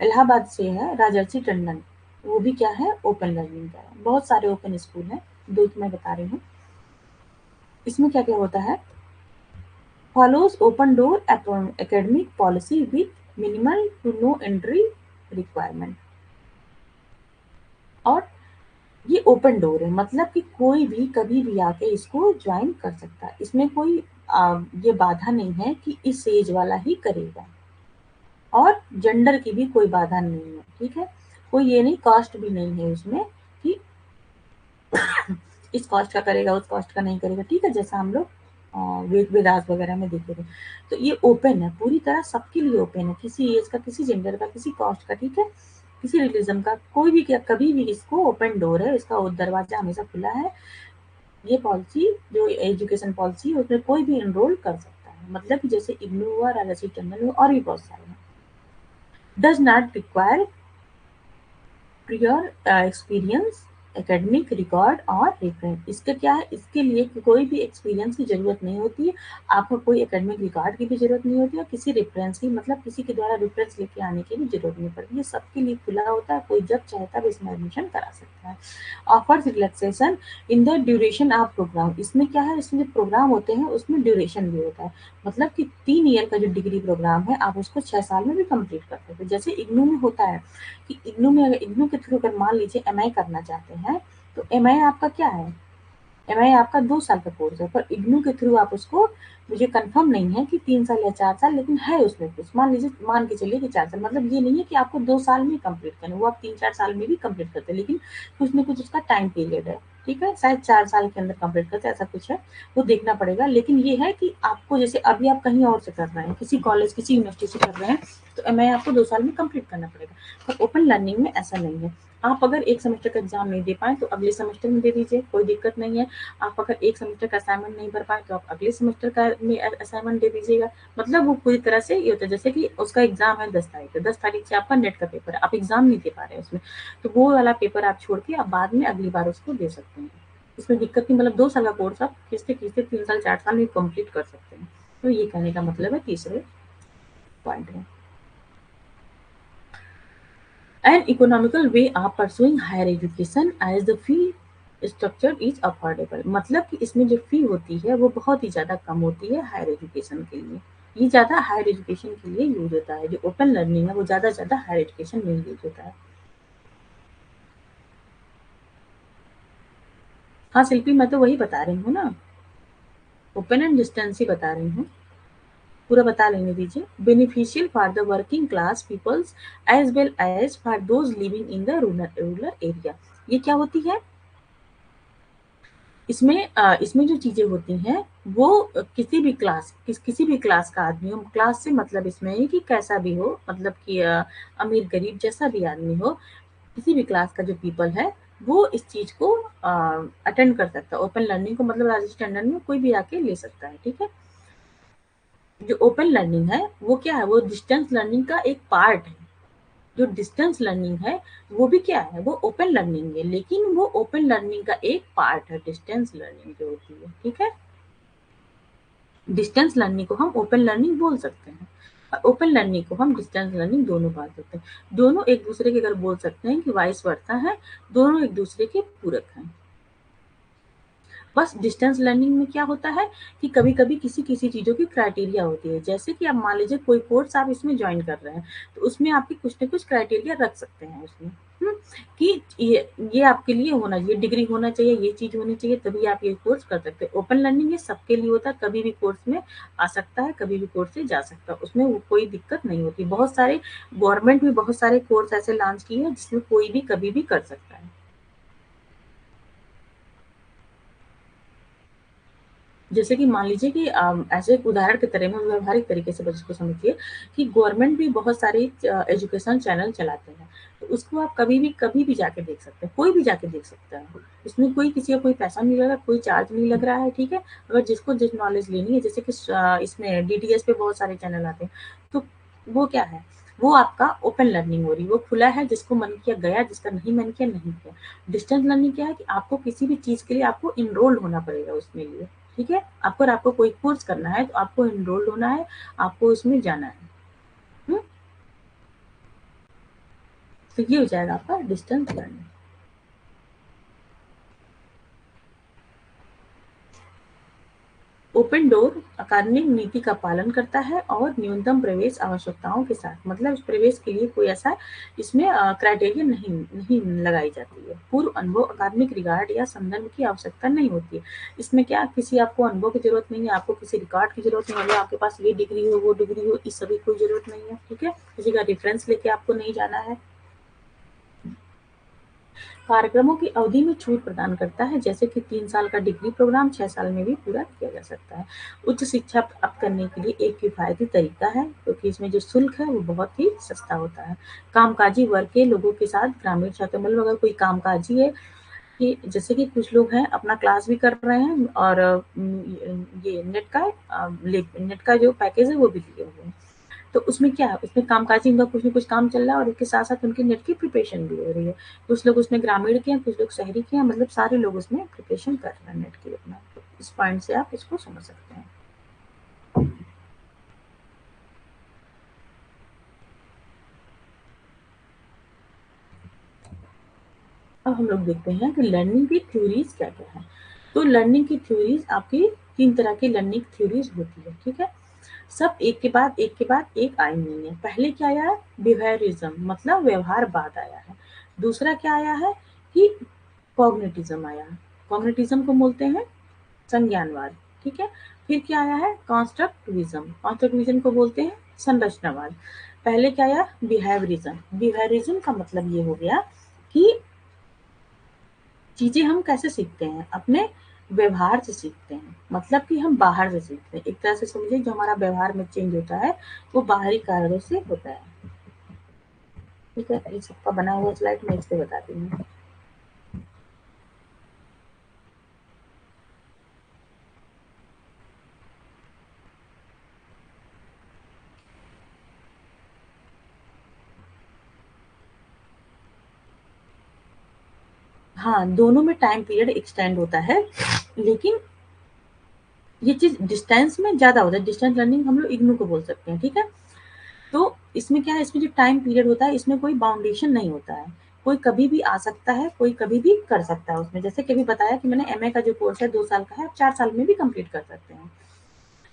इलाहाबाद से है राजर्षि टंडन, वो भी क्या है, ओपन लर्निंग का है। बहुत सारे ओपन स्कूल हैं, दो मैं बता रही हूँ। इसमें क्या क्या होता है, follows open door academic policy with minimal to no entry requirement. और ये ओपन डोर है, मतलब कि कोई भी कभी भी आके इसको ज्वाइन कर सकता है। इसमें कोई ये बाधा नहीं है कि इस एज वाला ही करेगा, और जेंडर की भी कोई बाधा नहीं है, ठीक है। कोई ये नहीं, कास्ट भी नहीं है उसमें कि इस कास्ट का करेगा उस कास्ट का नहीं करेगा, ठीक है, जैसा हम लोग वेदास वगैरह में देखे थे। तो ये ओपन है, पूरी तरह सबके लिए ओपन है, किसी एज का, किसी जेंडर का, किसी कास्ट का, ठीक है, किसी रिलीजन का, कोई भी क्या, कभी भी इसको ओपन डोर है, इसका दरवाजा हमेशा खुला है। ये पॉलिसी जो एजुकेशन पॉलिसी है, उसमें कोई भी एनरोल कर सकता है, मतलब कि जैसे इग्नू हुआ, राजर्षि टंडन हुआ, और भी बहुत सारे हैं। Does not require prior experience, academic record और रेफरेंस। इसका क्या है, इसके लिए कोई भी एक्सपीरियंस की जरूरत नहीं होती है, आपको कोई एकेडमिक रिकॉर्ड की भी जरूरत नहीं होती है, और किसी रेफरेंस की, मतलब किसी के द्वारा रेफरेंस लेके आने की भी जरूरत नहीं पड़ती। ये सबके लिए खुला होता है, कोई जब चाहता है इसमें एडमिशन करा सकता है। Offers relaxation in the duration of program. इसमें क्या है, इसमें जो प्रोग्राम होते हैं उसमें ड्यूरेशन भी होता है, मतलब कि 3 ईयर का जो डिग्री प्रोग्राम है, आप उसको 6 साल में भी कंप्लीट कर सकते हो। जैसे इग्नू में होता है कि इग्नू में, अगर इग्नू के थ्रू अगर मान लीजिए एमआई करना चाहते हैं, तो एमआई आपका क्या है, एमआई आपका 2 साल का कोर्स है, पर इग्नू के थ्रू आप उसको, मुझे कंफर्म नहीं है कि 3 साल या 4 साल, लेकिन है उसमें कुछ, मान लीजिए, मान के चलिए कि 4 साल, मतलब ये नहीं है कि आपको 2 साल में कंप्लीट करना, वो आप 3-4 साल में भी कंप्लीट करते हैं, लेकिन कुछ न कुछ उसका टाइम पीरियड है, ठीक है, शायद 4 साल के अंदर कंप्लीट करते हैं, ऐसा कुछ है, वो देखना पड़ेगा। लेकिन ये है कि आपको जैसे अभी आप कहीं और से कर रहे हैं, किसी कॉलेज, किसी यूनिवर्सिटी से कर रहे हैं, तो एमए आपको 2 साल में कंप्लीट करना पड़ेगा। पर ओपन लर्निंग में ऐसा नहीं है। आप अगर एक सेमेस्टर का एग्जाम नहीं दे पाए तो अगले सेमेस्टर में दे दीजिए, कोई दिक्कत नहीं है। आप अगर एक सेमेस्टर का असाइनमेंट नहीं भर पाए तो आप अगले सेमेस्टर का में असाइनमेंट दे दीजिएगा। मतलब वो पूरी तरह से ये होता है, जैसे कि उसका एग्जाम है 10 तारीख को, 10 तारीख से आपका नेट का पेपर है, आप एग्जाम नहीं दे पा रहे हैं उसमें, तो वो वाला पेपर आप छोड़ के आप बाद में अगली बार उसको दे सकते हैं। इसमें दिक्कत नहीं, मतलब 2 साल का कोर्स आप खींचते-खींचते 3 साल 4 साल में कंप्लीट कर सकते हैं। तो ये कहने का मतलब है तीसरे पॉइंट में। An economical way of pursuing higher education as the fee structure is affordable, मतलब कि इसमें जो फी होती है वो बहुत ही ज़्यादा कम होती है हायर एजुकेशन के लिए। ये ज़्यादा हायर एजुकेशन के लिए यूज होता है। जो ओपन लर्निंग है वो ज़्यादा से ज़्यादा हायर एजुकेशन में यूज होता है। हाँ शिल्पी, मैं तो वही बता रही हूँ ना, ओपन एंड डिस्टेंस ही बता रही हूँ। पूरा बता लेने दीजिए। Beneficial for the working class peoples as well as for those living in the rural area. ये क्या होती है? इसमें जो चीज़ें होती हैं वो किसी भी क्लास का आदमी हो, क्लास से मतलब इसमें है कि कैसा भी हो, मतलब कि अमीर गरीब जैसा भी आदमी हो, किसी भी क्लास का जो पीपल है वो इस चीज़ को अटेंड कर सकता है। ओपन लर्निंग को मतलब एज स्टैंडर्ड में कोई भी आके ले सकता है, ठीक है। जो ओपन लर्निंग है वो क्या है, वो डिस्टेंस लर्निंग का एक पार्ट है। जो डिस्टेंस लर्निंग है वो भी क्या है, वो ओपन लर्निंग है, लेकिन वो ओपन लर्निंग का एक पार्ट है डिस्टेंस लर्निंग जो होती है, ठीक है। डिस्टेंस लर्निंग को हम ओपन लर्निंग बोल सकते हैं और ओपन लर्निंग को हम डिस्टेंस लर्निंग दोनों बोल सकते हैं। दोनों एक दूसरे के अगर बोल सकते हैं कि वाइस वर्सा है, दोनों एक दूसरे के पूरक हैं। बस डिस्टेंस लर्निंग में क्या होता है कि कभी-कभी किसी-किसी चीज़ों की क्राइटेरिया होती है। जैसे कि आप मान लीजिए कोई कोर्स आप इसमें जॉइन कर रहे हैं, तो उसमें आपके कुछ न कुछ क्राइटेरिया रख सकते हैं उसमें, हुँ? कि ये आपके लिए होना चाहिए, डिग्री होना चाहिए, ये चीज़ होनी चाहिए, तभी आप ये कोर्स कर सकते हैं। ओपन लर्निंग ये सबके लिए होता है, कभी भी कोर्स में आ सकता है, कभी भी कोर्स से जा सकता है, उसमें वो कोई दिक्कत नहीं होती। बहुत सारे गवर्नमेंट भी बहुत सारे कोर्स ऐसे लॉन्च किए हैं, जिसमें कोई भी कभी भी कर सकता है। जैसे कि मान लीजिए कि ऐसे एक उदाहरण के तरह में व्यावहारिक तरीके से बस इसको समझिए कि गवर्नमेंट भी बहुत सारी एजुकेशन चैनल चलाते हैं, तो उसको आप कभी भी जाके देख सकते हैं, कोई भी जाके देख सकता है। उसमें कोई किसी का कोई पैसा नहीं लग रहा, कोई चार्ज नहीं लग रहा है, ठीक है। अगर जिसको जिस नॉलेज लेनी है, जैसे कि इसमें डीटीएच पे बहुत सारे चैनल आते हैं, तो वो क्या है, वो आपका ओपन लर्निंग हो रही है, वो खुला है, जिसको मन किया गया, जिसका नहीं मन किया नहीं किया। डिस्टेंस लर्निंग क्या है कि आपको किसी भी चीज़ के लिए आपको इनरोल्ड होना पड़ेगा उसमें लिए, ठीक है। अगर आपको कोई कोर्स करना है तो आपको एनरोल्ड होना है, आपको उसमें जाना है। हुँ? तो ये हो जाएगा आपका डिस्टेंस लर्निंग। ओपन डोर अकादमिक नीति का पालन करता है और न्यूनतम प्रवेश आवश्यकताओं के साथ, मतलब इस प्रवेश के लिए कोई ऐसा इसमें क्राइटेरिया नहीं नहीं लगाई जाती है। पूर्व अनुभव अकादमिक रिकॉर्ड या संदर्भ की आवश्यकता नहीं होती है। इसमें क्या किसी आपको अनुभव की जरूरत नहीं है, आपको किसी रिकॉर्ड की जरूरत नहीं है, मतलब आपके पास ये डिग्री हो वो डिग्री हो, इस सभी कोई जरूरत नहीं है, ठीक है। किसी का रेफरेंस लेके आपको नहीं जाना है। कार्यक्रमों की अवधि में छूट प्रदान करता है, जैसे कि 3 साल का डिग्री प्रोग्राम 6 साल में भी पूरा किया जा सकता है। उच्च शिक्षा प्राप्त करने के लिए एक किफ़ायती तरीका है, क्योंकि इसमें जो शुल्क है वो बहुत ही सस्ता होता है। कामकाजी वर्ग के लोगों के साथ ग्रामीण क्षेत्र, मतलब अगर कोई कामकाजी है कि जैसे कि कुछ लोग हैं अपना क्लास भी कर रहे हैं और ये नेट का जो पैकेज है वो भी लिए हुए हैं। तो उसमें क्या है, उसमें कामकाजी उनका कुछ न कुछ काम चल रहा है और उसके साथ-साथ उनकी नेट की प्रिपरेशन भी हो रही है। कुछ लोग उसमें ग्रामीण के हैं, कुछ लोग शहरी के हैं, मतलब सारे लोग उसमें प्रिपरेशन कर रहे हैं नेट की अपना। तो इस पॉइंट से आप इसको समझ सकते हैं। अब हम लोग देखते हैं कि लर्निंग की थ्योरीज क्या-क्या हैं। तो लर्निंग की थ्योरीज आपकी 3 तरह की लर्निंग थ्योरीज होती है, ठीक है? सब एक के बाद एक आई नहीं है। पहले क्या आया है? बिहेवियरिज्म, मतलब व्यवहारवाद आया है। दूसरा क्या आया है कि कॉग्निटिज्म आया है। कॉग्निटिज्म को बोलते हैं संज्ञानवाद, ठीक है। फिर क्या आया है? कॉन्स्ट्रक्टिविज्म। कॉन्स्ट्रक्टिविज्म को बोलते हैं संरचनावाद। पहले क्या आया? बिहेवियरिज्म। बिहेवियरिज्म का मतलब ये हो गया कि चीजें हम कैसे सीखते हैं? अपने व्यवहार से सीखते हैं, मतलब कि हम बाहर से सीखते हैं। एक तरह से समझिए जो हमारा व्यवहार में चेंज होता है वो बाहरी कारणों से होता है। ठीक है, ये सबका बना हुआ स्लाइड मैं इस पे बताती हूँ। हाँ, दोनों में टाइम पीरियड एक्सटेंड होता है, लेकिन ये चीज़ डिस्टेंस में ज़्यादा होता है। डिस्टेंस लर्निंग हम लोग इग्नू को बोल सकते हैं, ठीक है? तो इसमें क्या है, इसमें जो टाइम पीरियड होता है, इसमें कोई बाउंडेशन नहीं होता है। कोई कभी भी आ सकता है, कोई कभी भी कर सकता है उसमें। जैसे कि अभी बताया कि मैंने एमए का जो कोर्स है 2 साल का है, आप 4 साल में भी कंप्लीट कर सकते हैं।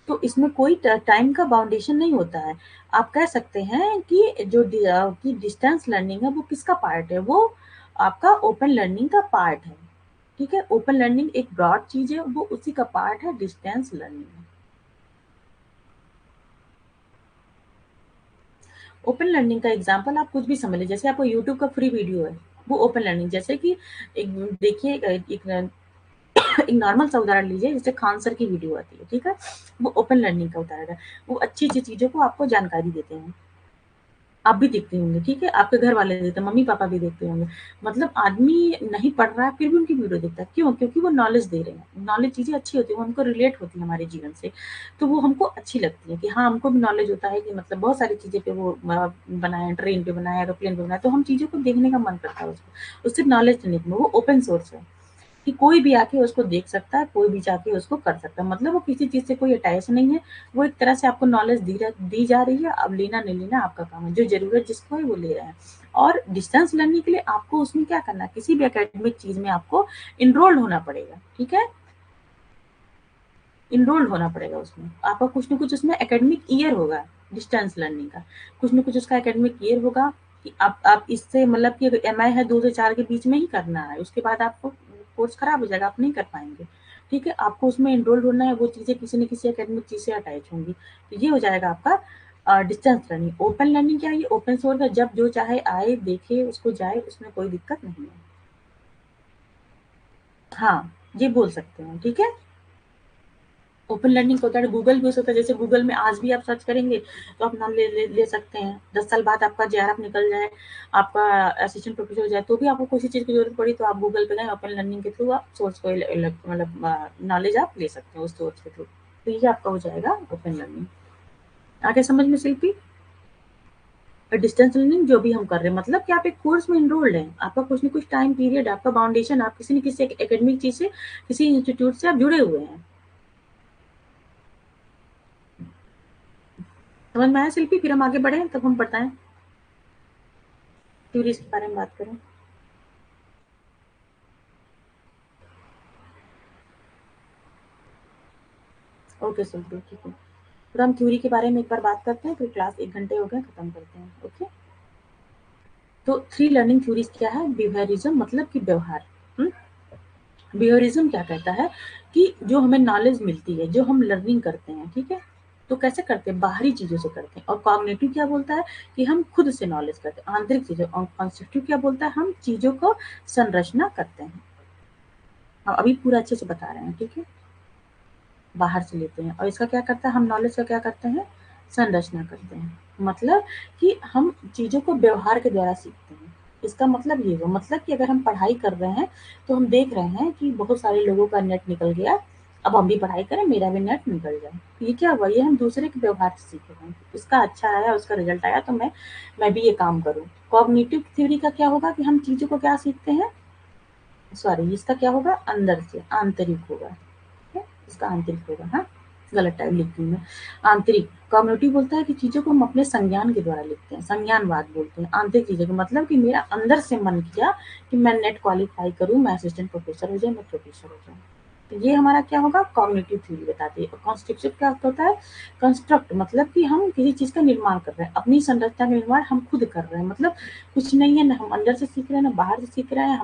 तो इसमें कोई टाइम का बाउंडेशन नहीं होता है। आप कह सकते हैं कि जो कि डिस्टेंस लर्निंग है वो किसका पार्ट है? वो आपका ओपन लर्निंग का पार्ट है। ठीक है, ओपन लर्निंग एक ब्रॉड चीज है, वो उसी का पार्ट है डिस्टेंस लर्निंग। ओपन लर्निंग का एग्जांपल आप कुछ भी समझ लीजिए, जैसे आपको यूट्यूब का फ्री वीडियो है, वो ओपन लर्निंग। जैसे कि एक देखिए एक नॉर्मल सा उदाहरण लीजिए, जैसे खान सर की वीडियो आती है, ठीक है, वो ओपन लर्निंग का उदाहरण है। वो अच्छी अच्छी चीजों को आपको जानकारी देते हैं। आप भी देखते होंगे, ठीक है, आपके घर वाले देखते हैं, मम्मी पापा भी देखते होंगे। मतलब आदमी नहीं पढ़ रहा है फिर भी उनकी वीडियो देखता है, क्यों? क्योंकि वो नॉलेज दे रहे हैं। नॉलेज चीजें अच्छी होती है, वो हमको रिलेट होती है हमारे जीवन से, तो वो हमको अच्छी लगती है कि हाँ, हमको भी नॉलेज होता है कि मतलब बहुत सारी चीजें पे वो बनाए, ट्रेन पे बनाए, एरोप्लेन पे बनाए, तो हम चीजों को देखने का मन करता है उसको, उससे नॉलेज लेने को। वो ओपन सोर्स है कि कोई भी आके उसको देख सकता है, कोई भी जाके उसको कर सकता है। मतलब वो किसी चीज़ से कोई अटैच नहीं है, वो एक तरह से आपको नॉलेज दी जा रही है, अब लेना नहीं लेना आपका काम है, जो ज़रूरत जिसको है वो ले रहा है। और डिस्टेंस लर्निंग के लिए आपको उसमें क्या करना है, किसी भी एकेडमिक चीज़ में आपको एनरोल्ड होना पड़ेगा, ठीक है? एनरोल्ड होना पड़ेगा उसमें। आपका कुछ न कुछ उसमें एकेडमिक ईयर होगा डिस्टेंस लर्निंग का, कुछ न कुछ उसका एकेडमिक ईयर होगा कि आप इससे मतलब कि एमआई है 2 से 4 के बीच में ही करना है, उसके बाद आपको कोर्स खराब हो जाएगा, आप नहीं कर पाएँगे। ठीक है? आपको उसमें एनरोल्ड होना है, वो चीज़ें किसी न किसी एकेडमिक चीज़ से अटैच होंगी। तो ये हो जाएगा आपका डिस्टेंस लर्निंग। ओपन लर्निंग क्या है? ये ओपन सोर्स है, जब जो चाहे आए, देखे, उसको जाए, उसमें कोई दिक्कत नहीं है। हाँ, ये बोल सकते हैं, ठीक है? ओपन लर्निंग होता है, गूगल भी हो सकता है। जैसे गूगल में आज भी आप सर्च करेंगे तो आप नाम ले सकते हैं। 10 साल बाद आपका जेआरएफ निकल जाए, आपका असिस्टेंट प्रोफेसर हो जाए, तो भी आपको किसी चीज़ की जरूरत पड़ी तो आप गूगल पे गए, ओपन लर्निंग के थ्रू आप सोर्स को मतलब नॉलेज आप ले सकते हैं उस सोर्स के थ्रू। तो ये आपका हो जाएगा ओपन लर्निंग। आगे समझ में शिल्पी? डिस्टेंस लर्निंग जो भी हम कर रहे हैं, मतलब कि आप एक कोर्स में इनरोल्ड हैं, आपका कुछ न कुछ टाइम पीरियड, आपका बाउंडेशन, आप किसी न किसी एकेडमिक चीज से, किसी इंस्टीट्यूट से आप जुड़े हुए हैं। समझ में आया शिल्पी? फिर हम आगे बढ़े, तब हम बताएं थ्योरीज के बारे में बात करें। ओके शिल्पी, ठीक है, तो हम थ्योरी के बारे में एक बार बात करते हैं, फिर क्लास 1 घंटे हो गए, खत्म करते हैं। ओके, तो 3 लर्निंग थ्योरीज क्या है? बिहेवियरिज्म मतलब कि व्यवहार। बिहेवियरिज्म क्या कहता है कि जो हमें नॉलेज मिलती है, जो हम लर्निंग करते हैं, ठीक है, तो कैसे करते हैं? बाहरी चीजों से करते हैं। और कॉग्निटिव क्या बोलता है कि हम खुद से नॉलेज करते हैं, आंतरिक चीजें। और कॉन्स्ट्रक्टिव क्या बोलता है? हम चीजों को संरचना करते हैं। हम अभी पूरा अच्छे से बता रहे हैं, ठीक है, बाहर से लेते हैं। और इसका क्या करता है? हम नॉलेज का क्या करते हैं? संरचना करते हैं। मतलब कि हम चीज़ों को व्यवहार के द्वारा सीखते हैं। इसका मतलब ये हुआ, मतलब कि अगर हम पढ़ाई कर रहे हैं, तो हम देख रहे हैं कि बहुत सारे लोगों का नेट निकल गया, अब हम भी पढ़ाई करें, मेरा भी नेट निकल जाए। तो ये क्या हुआ? ये हम दूसरे के व्यवहार से सीख रहे हैं। उसका अच्छा आया, उसका रिजल्ट आया, तो मैं भी ये काम करूँ। कॉग्निटिव थ्योरी का क्या होगा कि हम चीज़ों को क्या सीखते हैं? सॉरी, इसका क्या होगा? अंदर से, आंतरिक होगा। ठीक है? इसका आंतरिक होगा। हाँ, गलत टाइप लिखती हूँ मैं। आंतरिक। कॉग्निटिव बोलता है कि चीज़ों को हम अपने संज्ञान के द्वारा लिखते हैं, संज्ञानवाद बोलते हैं। आंतरिक चीज़ों का मतलब कि मेरा अंदर से मन किया कि मैं नेट क्वालिफाई करूँ, मैं असिस्टेंट प्रोफेसर हो जाए, मैं प्रोफेसर हो जाऊँ। तो ये हमारा क्या होगा? कॉग्निटिव थ्योरी बताती है। और कॉन्स्ट्रक्टिव क्या होता है? कंस्ट्रक्ट मतलब कि हम किसी चीज़ का निर्माण कर रहे हैं, अपनी संरचना का निर्माण हम खुद कर रहे हैं। मतलब कुछ नहीं है, ना हम अंदर से सीख रहे हैं, ना बाहर से सीख रहे हैं,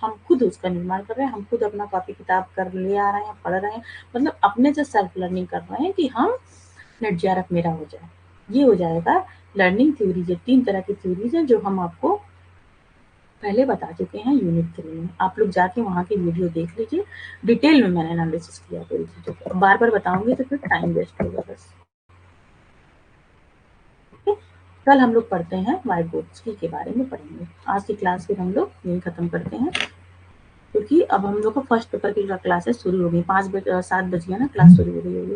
हम खुद उसका निर्माण कर रहे हैं, हम खुद अपना कॉपी किताब कर ले आ रहे हैं, पढ़ रहे हैं। मतलब अपने से सेल्फ लर्निंग कर रहे हैं कि हम नेट जेआरएफ मेरा हो जाए। ये हो जाएगा लर्निंग थ्योरीज। ये 3 तरह की थ्योरीज हैं जो हम आपको पहले बता चुके हैं यूनिट 3 में, आप लोग जाके वहाँ की वीडियो देख लीजिए, डिटेल में मैंने एनालिसिस किया पूरी चीज़ों को। बार-बार बताऊँगी तो फिर टाइम वेस्ट होगा बस। ओके, कल हम लोग पढ़ते हैं व्हाइट बोर्ड्स के बारे में पढ़ेंगे। आज की क्लास फिर हम लोग यहीं खत्म करते हैं, क्योंकि अब हम लोग का फर्स्ट पेपर की क्लासेस शुरू हो गई। 7 बज गया ना, क्लास शुरू हो गई होगी।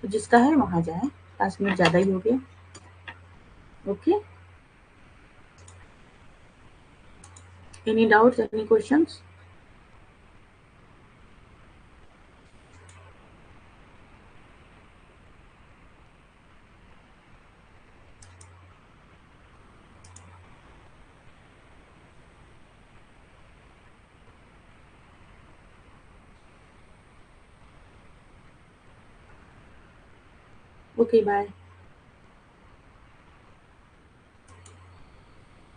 तो जिसका है वहाँ जाए, 5 मिनट ज़्यादा ही हो गया। Okay, any doubts, any questions? Okay, bye.